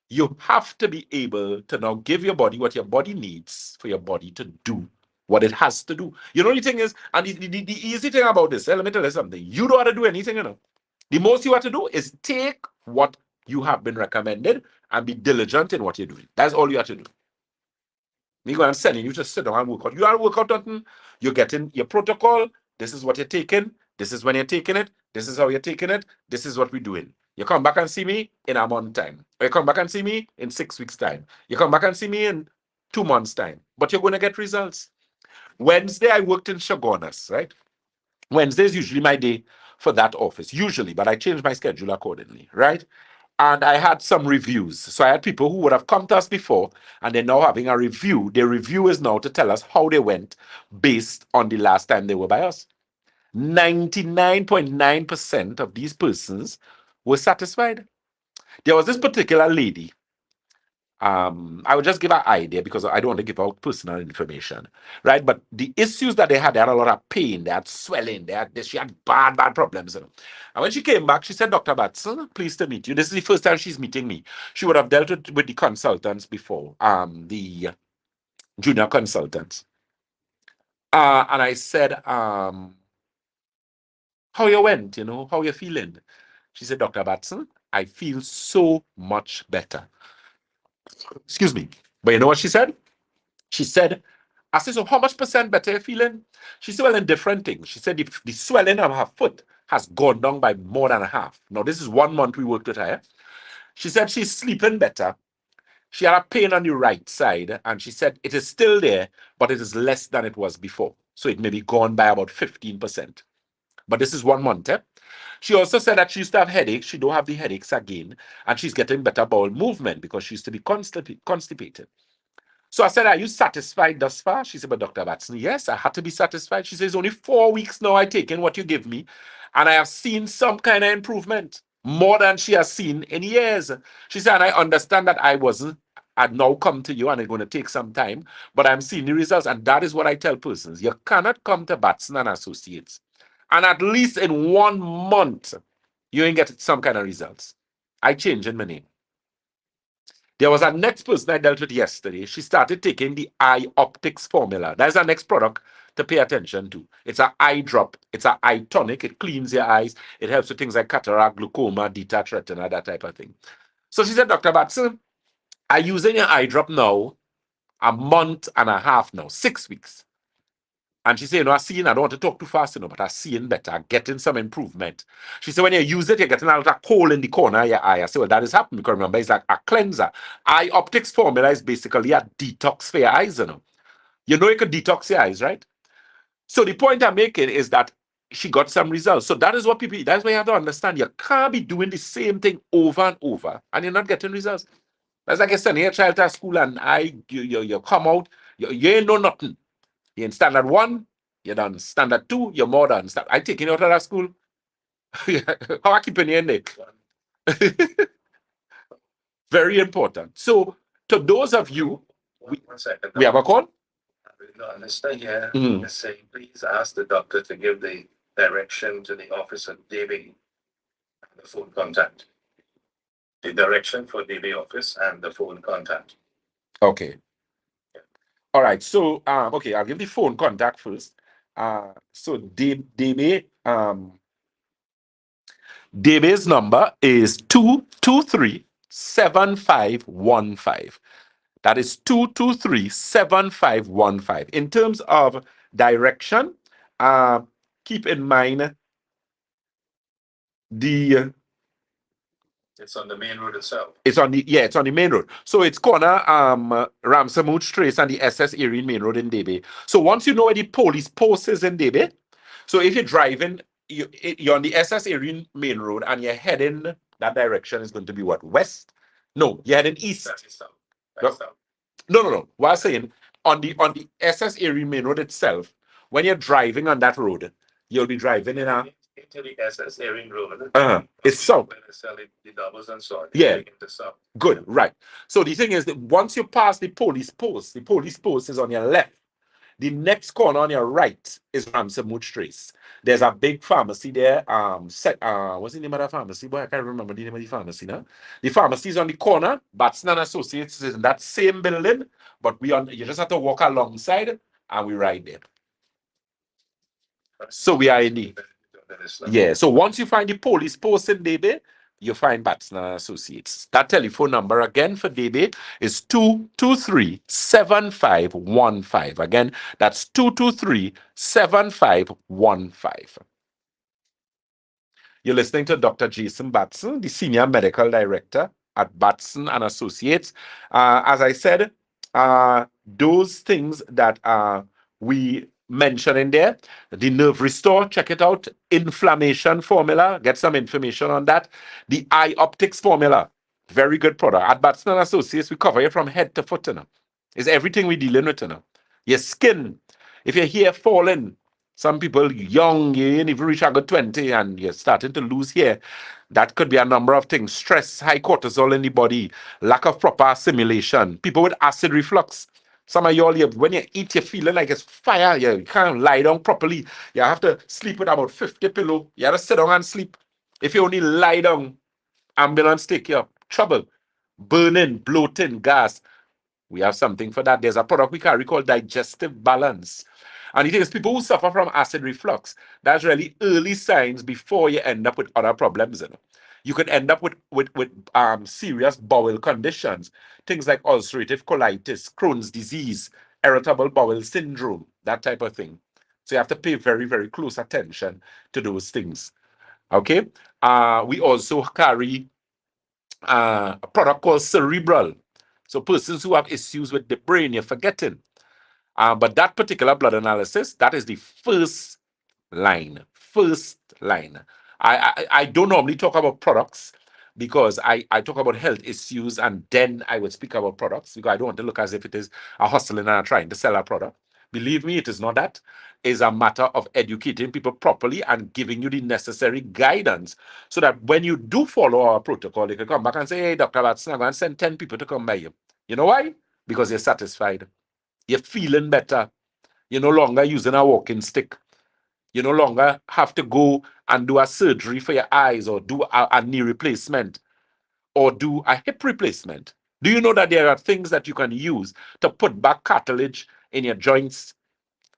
You have to be able to now give your body what your body needs for your body to do what it has to do. You know, the thing is, and the easy thing about this, let me tell you something. You don't have to do anything, you know. The most you have to do is take what you have been recommended and be diligent in what you're doing. That's all you have to do. Me go and sending you to sit down and work out. You are work out nothing. You're getting your protocol. This is what you're taking. This is when you're taking it. This is how you're taking it. This is what we're doing. You come back and see me in a month time. Or you come back and see me in 6 weeks time. You come back and see me in 2 months time. But you're going to get results. Wednesday, I worked in Chagonas, right? Wednesday is usually my day for that office, usually, but I changed my schedule accordingly, right? And I had some reviews. So I had people who would have come to us before and they're now having a review. Their review is now to tell us how they went based on the last time they were by us. 99.9% of these persons were satisfied. There was this particular lady. I would just give an idea because I don't want to give out personal information, right? But the issues that they had a lot of pain, they had swelling, she had bad problems. You know? And when she came back, she said, Dr. Batson, pleased to meet you. This is the first time she's meeting me. She would have dealt with the consultants before, the junior consultants. And I said, how you went, you know, how you feeling? She said, Dr. Batson, I feel so much better. Excuse me. But you know what she said? She said, I said, so how much percent better you feeling? She said, well, in different things. She said the swelling of her foot has gone down by more than a half. Now, this is 1 month we worked with her. She said she's sleeping better. She had a pain on the right side, and she said it is still there, but it is less than it was before. So it may be gone by about 15%. But this is 1 month. She also said that she used to have headaches. She don't have the headaches again, and she's getting better bowel movement because she used to be constipated. So I said, are you satisfied thus far? She said, but Dr. Batson, yes, I had to be satisfied. She says, only 4 weeks now I taken what you give me, and I have seen some kind of improvement, more than she has seen in years. She said, and I understand that I'd now come to you and it's going to take some time, but I'm seeing the results. And that is what I tell persons. You cannot come to Batson and Associates, and at least in 1 month, you ain't get some kind of results. I changed in my name. There was a next person I dealt with yesterday. She started taking the eye optics formula. That's our next product to pay attention to. It's an eye drop. It's an eye tonic. It cleans your eyes. It helps with things like cataract, glaucoma, detached retina, that type of thing. So she said, Dr. Batson, I'm using your eye drop now a month and a half now, 6 weeks. And she said, you know, I don't want to talk too fast, you know, but I'm seeing better, getting some improvement. She said, when you use it, you're getting a little coal in the corner of your eye. I said, well, that is happening because remember, it's like a cleanser. Eye optics formula is basically a detox for your eyes, you know. You know, you can detox your eyes, right? So the point I'm making is that she got some results. So that is what that's why you have to understand. You can't be doing the same thing over and over and you're not getting results. That's like you're sending your child to school and you come out, you ain't know nothing. You're in standard 1, you're done. Standard 2, you're more done. I taking you out of that school. How I keeping you in there? Very important. So, to those of you, One second. we have a call? No, let's stay here. Let's say, please ask the doctor to give the direction to the office of DB and the phone contact. The direction for DB office and the phone contact. Okay. All right. So, okay, I'll give the phone contact first. So DB's number is 223-7515. That is 223-7515. In terms of direction, keep in mind it's on the main road itself. It's on the main road. So it's corner Ramsamooch Trace and the SS Erin main road in Debe. So once you know where the police post is in Debe, so if you're driving, you're on the SS Erin main road and you're heading that direction is going to be what? West? No, you're heading east. No. What I'm saying, on the SS Erin main road itself, when you're driving on that road, you'll be driving in a to the SS Herring Road. It's south. Where they sell the doubles and so on. Yeah. Into south. Good, right. So the thing is that once you pass the police post is on your left. The next corner on your right is Ramsey Trace. There's a big pharmacy there. What's the name of that pharmacy? Boy, I can't remember the name of the pharmacy now. The pharmacy is on the corner. Batson and Associates is in that same building, but you just have to walk alongside and we ride there. So we are in the So once you find the police post in Debe, you find Batson and Associates. That telephone number again for Debe is 223-7515. Again, that's 223-7515. You're listening to Dr. Jason Batson, the Senior Medical Director at Batson and Associates. As I said, those things that we mentioned in there, the Nerve Restore, check it out. Inflammation formula, get some information on that. The Eye Optics formula, very good product. At Batson and Associates, we cover you from head to foot. It's everything we're dealing with. Your skin, if your hair falling, some people young, you ain't even reach a good 20 and you're starting to lose hair. That could be a number of things. Stress, high cortisol in the body, lack of proper assimilation, people with acid reflux. Some of y'all, when you eat, you're feeling like it's fire. You can't lie down properly. You have to sleep with about 50 pillows. You have to sit down and sleep. If you only lie down, ambulance take you up. Trouble. Burning, bloating, gas. We have something for that. There's a product we carry called Digestive Balance. And the thing is, people who suffer from acid reflux, that's really early signs before you end up with other problems. You could end up with serious bowel conditions, things like ulcerative colitis, Crohn's disease, irritable bowel syndrome, that type of thing. So you have to pay very, very close attention to those things. Okay? We also carry a product called Cerebral. So persons who have issues with the brain, you're forgetting. But that particular blood analysis, that is the first line. First line. I don't normally talk about products because I talk about health issues and then I would speak about products because I don't want to look as if it is a hustling and trying to sell a product. Believe me, it is not that. It's a matter of educating people properly and giving you the necessary guidance so that when you do follow our protocol, you can come back and say, hey, Dr. Batson, I'm going to send 10 people to come by you. You know why? Because you're satisfied. You're feeling better. You're no longer using a walking stick. You no longer have to go and do a surgery for your eyes or do a knee replacement or do a hip replacement. Do you know that there are things that you can use to put back cartilage in your joints,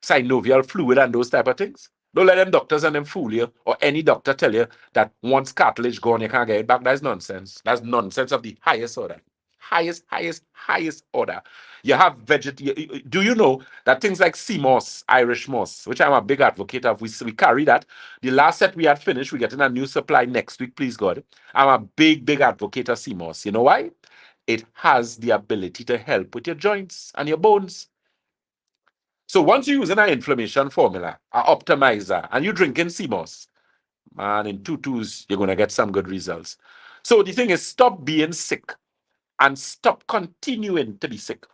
synovial fluid and those type of things? Don't let them doctors and them fool you or any doctor tell you that once cartilage gone, you can't get it back. That's nonsense. That's nonsense of the highest order. Highest order. You have do you know that things like sea moss, Irish moss, which I'm a big advocate of, we carry that. The last set we had finished, we're getting a new supply next week, please God. I'm a big advocate of sea moss. You know why? It has the ability to help with your joints and your bones. So once you're using an inflammation formula, an optimizer, and you're drinking sea moss, man, in 2 2s, you're going to get some good results. So the thing is, stop being sick and stop continuing to be sick.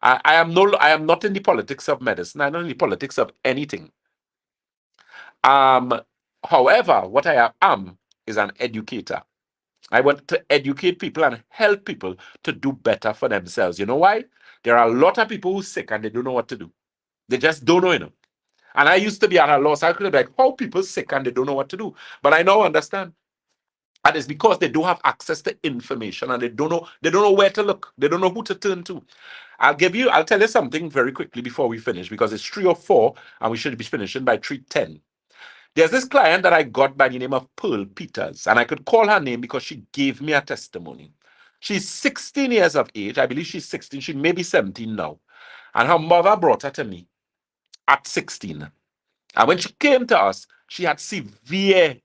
I am not in the politics of medicine. I'm not in the politics of anything. However, what I am is an educator. I want to educate people and help people to do better for themselves. You know why? There are a lot of people who are sick and they don't know what to do. They just don't know, And I used to be at a loss. I could be like, how people sick and they don't know what to do. But I now understand. And it's because they don't have access to information and they don't know where to look. They don't know who to turn to. I'll tell you something very quickly before we finish because it's 3 or 4 and we should be finishing by 3:10. There's this client that I got by the name of Pearl Peters, and I could call her name because she gave me a testimony. She's 16 years of age. I believe she's 16. She may be 17 now. And her mother brought her to me at 16. And when she came to us, she had severe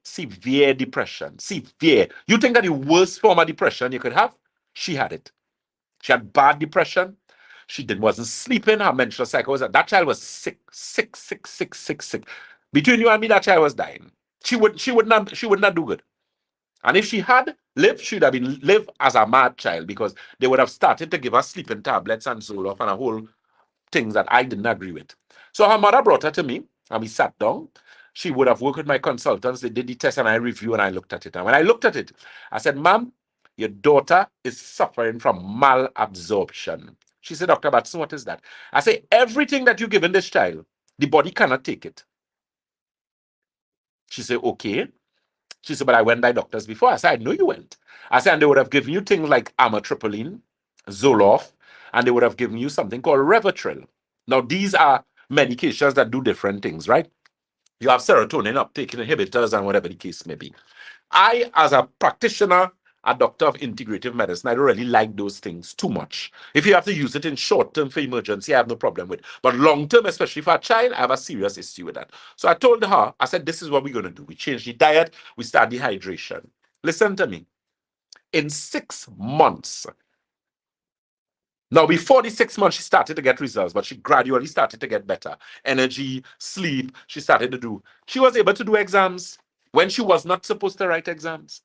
depression. Severe. You think that the worst form of depression you could have? She had it. She had bad depression. She wasn't sleeping. Her menstrual cycle was that child was sick. Between you and me, that child was dying. She would not do good. And if she had lived, she would have been lived as a mad child because they would have started to give her sleeping tablets and so off and a whole things that I didn't agree with. So her mother brought her to me and we sat down. she would have worked with my consultants. They did the test and I reviewed and I looked at it. And when I looked at it, I said, ma'am, your daughter is suffering from malabsorption. She said, Dr. Batson, what is that? I say, everything that you give in this child, the body cannot take it. She said, okay. She said, but I went by doctors before. I said, I know you went. I said, and they would have given you things like amitriptyline, Zoloft, and they would have given you something called Revitril. Now, these are medications that do different things, right? You have serotonin uptake inhibitors and whatever the case may be. I, as a practitioner, a doctor of integrative medicine, I don't really like those things too much. If you have to use it in short term for emergency, I have no problem with. But long term, especially for a child, I have a serious issue with that. So I told her, I said, this is what we're going to do. We change the diet, we start the hydration. Listen to me. In 6 months, now before the 6 months, she started to get results, but she gradually started to get better. Energy, sleep, she started to do. She was able to do exams when she was not supposed to write exams.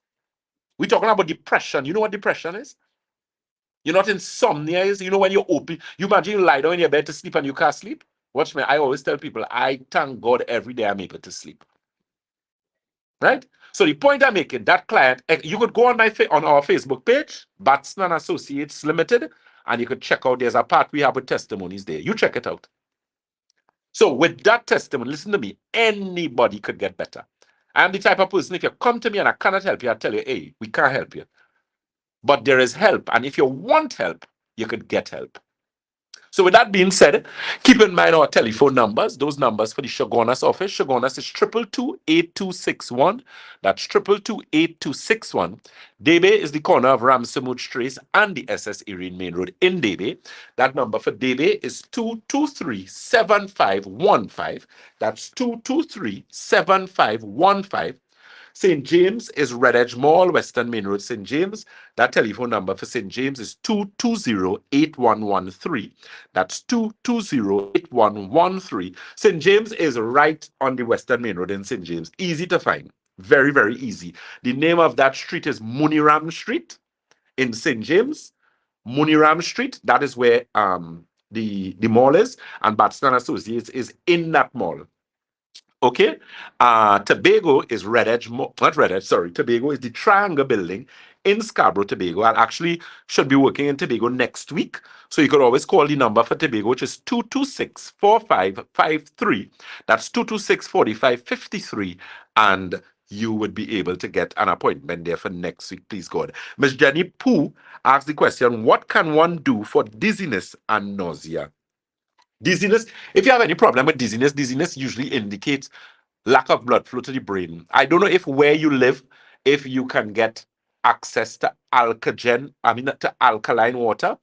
We're talking about depression. You know what depression is? You're not insomnia is. You know when you're open, you imagine you lie down in your bed to sleep and you can't sleep. Watch me. I always tell people, I thank God every day I'm able to sleep. Right? So the point I'm making, that client, you could go on on our Facebook page, Batson and Associates Limited, and you could check out. There's a part we have with testimonies there. You check it out. So with that testimony, listen to me, anybody could get better. I am the type of person, if you come to me and I cannot help you, I tell you, hey, we can't help you. But there is help. And if you want help, you could get help. So with that being said, keep in mind our telephone numbers. Those numbers for the Shogunas office. Shogunas is 222-8261. That's 222-8261. Debe is the corner of Ramsamud Trace and the SS Erin Main Road in Debe. That number for Debe is 223-7515. That's 223-7515. St. James is Red Edge Mall, Western Main Road, St. James. That telephone number for St. James is 220-8113. That's 220-8113. St. James is right on the Western Main Road in St. James. Easy to find. Very, very easy. The name of that street is Muniram Street in St. James. Muniram Street, that is where the mall is, and Batson Associates is in that mall. Okay, Tobago is Red Edge, not Red Edge, sorry. Tobago is the Triangle Building in Scarborough, Tobago. I actually should be working in Tobago next week. So you could always call the number for Tobago, which is 226-4553. That's 226-4553. And you would be able to get an appointment there for next week, please God. Miss Jenny Pooh asked the question, what can one do for dizziness and nausea? Dizziness, if you have any problem with dizziness, dizziness usually indicates lack of blood flow to the brain. I don't know if where you live, if you can get access to to alkaline water,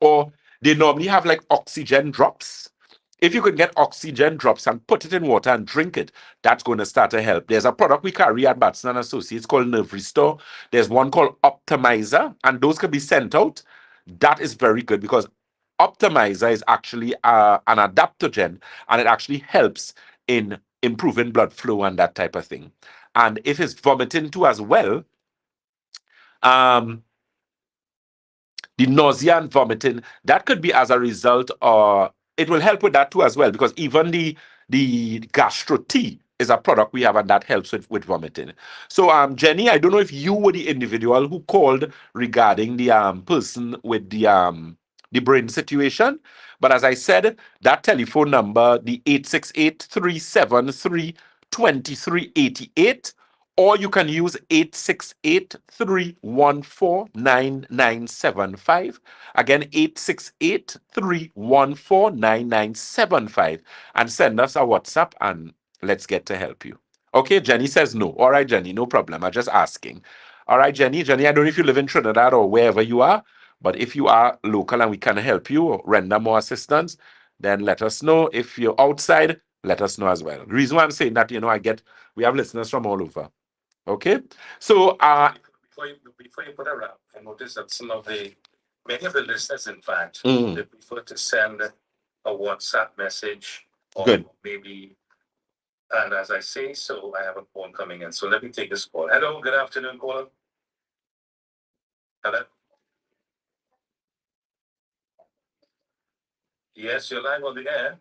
or they normally have like oxygen drops. If you could get oxygen drops and put it in water and drink it, that's going to start to help. There's a product we carry at Batson and Associates called Nerve Restore. There's one called Optimizer, and those can be sent out. That is very good because Optimizer is actually an adaptogen, and it actually helps in improving blood flow and that type of thing. And if it's vomiting too as well, the nausea and vomiting, that could be as a result, or it will help with that too as well, because even the gastro tea is a product we have, and that helps with vomiting. So Jenny, I don't know if you were the individual who called regarding the person with the brain situation, but as I said, that telephone number, the 868-373-2388, or you can use 868-314-9975. Again, 868-314-9975. And send us a WhatsApp and let's get to help you. Okay, Jenny says no. All right, Jenny, no problem. I'm just asking. All right, Jenny. Jenny, I don't know if you live in Trinidad or wherever you are, but if you are local and we can help you or render more assistance, then let us know. If you're outside, let us know as well. The reason why I'm saying that, we have listeners from all over. Okay, so before you put a wrap, I noticed that many of the listeners, in fact, they prefer to send a WhatsApp message or good. maybe. And as I say so, I have a phone coming in. So let me take this call. Hello, good afternoon, caller. Hello. Yes, you're live on the air.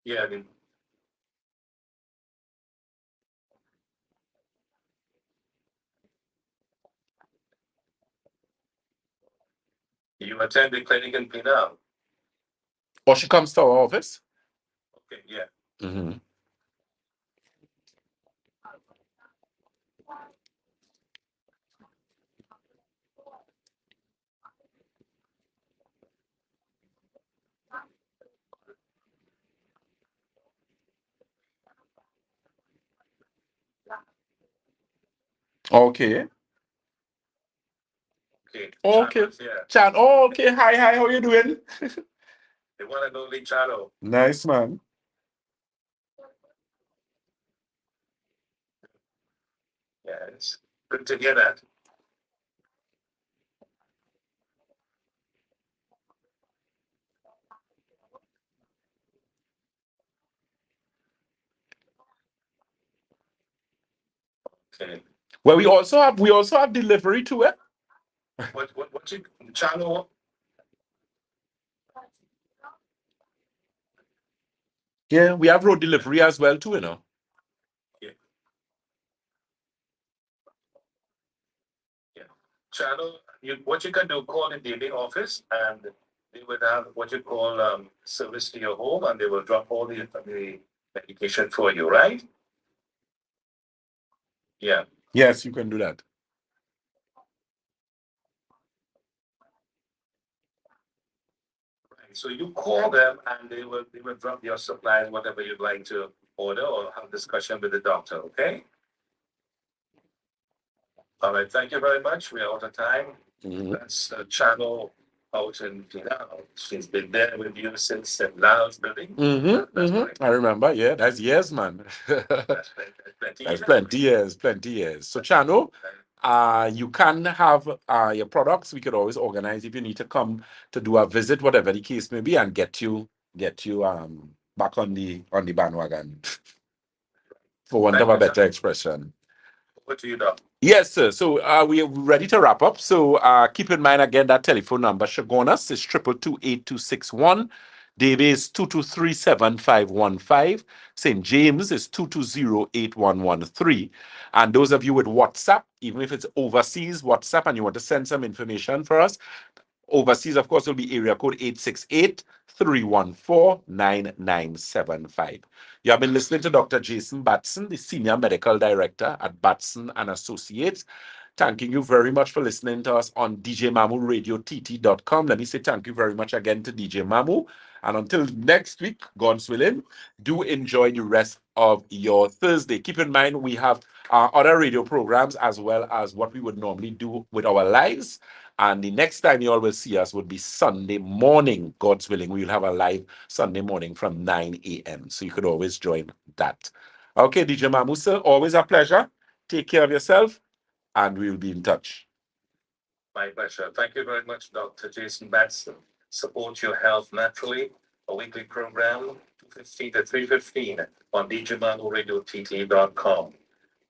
Yeah, I mean, you attend the clinic in Pinal. Or she comes to our office. Okay, yeah. Mm-hmm. Okay. Okay, Okay. Chano's here. Chan. Oh, okay. Hi, hi. How you doing? The one and only Chano. Nice, man. Yeah, it's good to hear that. Okay. Well, we also have delivery to it. What you Chano? Yeah, we have road delivery as well too, you know. Yeah, yeah. Chano, what you can do, call the DB office and they would have what you call service to your home and they will drop all the medication for you, right? Yeah. Yes, you can do that. Right. So you call them and they will drop your supplies, whatever you'd like to order or have discussion with the doctor, okay? All right, thank you very much. We are out of time. Mm-hmm. That's Channel out in Pinal. She's been there with you since the last building. That's right. I remember. Yeah, that's years, man. That's plenty That's years. plenty years. So, Chano, you can have your products. We could always organize if you need to come to do a visit, whatever the case may be, and get you back on the bandwagon, for want of Thank a you, better Channel. expression. Over to you, Doc. Yes, sir. So we are ready to wrap up. So keep in mind again that telephone number. Shagonas is 222-8261. Davies 223-7515. St. James is 220-8113. And those of you with WhatsApp, even if it's overseas WhatsApp and you want to send some information for us, overseas, of course, will be area code 868-314-9975. You have been listening to Dr. Jason Batson, the Senior Medical Director at Batson and Associates. Thanking you very much for listening to us on djmamuradiott.com. Let me say thank you very much again to DJ Mamu. And until next week, God's willing, do enjoy the rest of your Thursday. Keep in mind, we have other radio programs as well as what we would normally do with our lives. And the next time you all will see us would be Sunday morning, God's willing. We will have a live Sunday morning from 9 a.m. So you could always join that. Okay, DJ Mamusa, always a pleasure. Take care of yourself, and we will be in touch. My pleasure. Thank you very much, Dr. Jason Batson. Support your health naturally. A weekly program, 2:15 to 3:15 on djmanoradiott.com.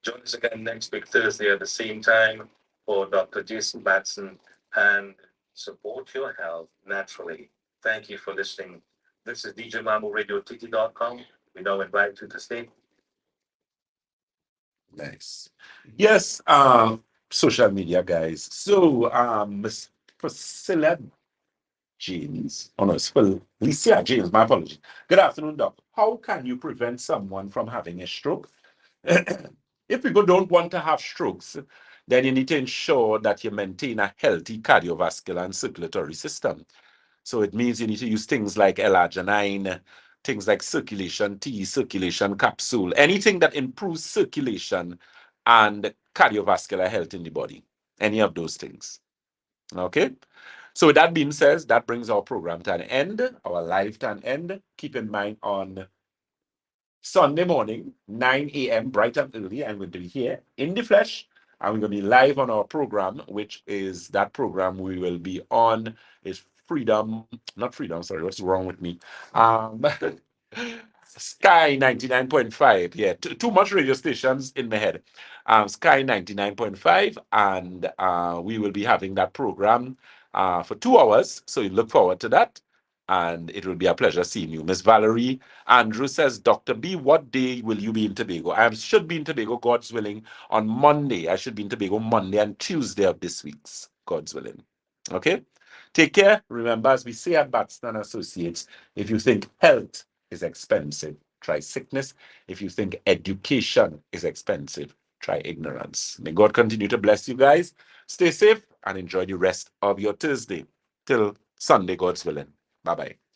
Join us again next week, Thursday at the same time for Dr. Jason Batson and support your health naturally. Thank you for listening. This is djmanoradiott.com. We now invite you to stay. Nice. Yes, social media guys. So for celeb James, oh no, it's Felicia James, my apologies. Good afternoon, doc. How can you prevent someone from having a stroke? If people don't want to have strokes, then you need to ensure that you maintain a healthy cardiovascular and circulatory system. So it means you need to use things like L-arginine, things like circulation tea, circulation capsule, anything that improves circulation and cardiovascular health in the body. Any of those things. Okay? So with that being said, that brings our program to an end, our live to an end. Keep in mind on Sunday morning, 9 a.m., bright and early, I'm going to be here in the flesh. And we're going to be live on our program, which is that program we will be on is Freedom, not Freedom, sorry, what's wrong with me? Sky 99.5. Yeah, too much radio stations in my head. Sky 99.5, and we will be having that program for 2 hours. So you look forward to that. and it will be a pleasure seeing you. Miss Valerie Andrew says, Dr. B, what day will you be in Tobago? I should be in Tobago, God's willing, on Monday. I should be in Tobago Monday and Tuesday of this week's, God's willing. Okay? Take care. Remember, as we say at Batson Associates, if you think health is expensive, try sickness. If you think education is expensive, try ignorance. May God continue to bless you guys. Stay safe and enjoy the rest of your Thursday. Till Sunday, God's willing. Bye-bye.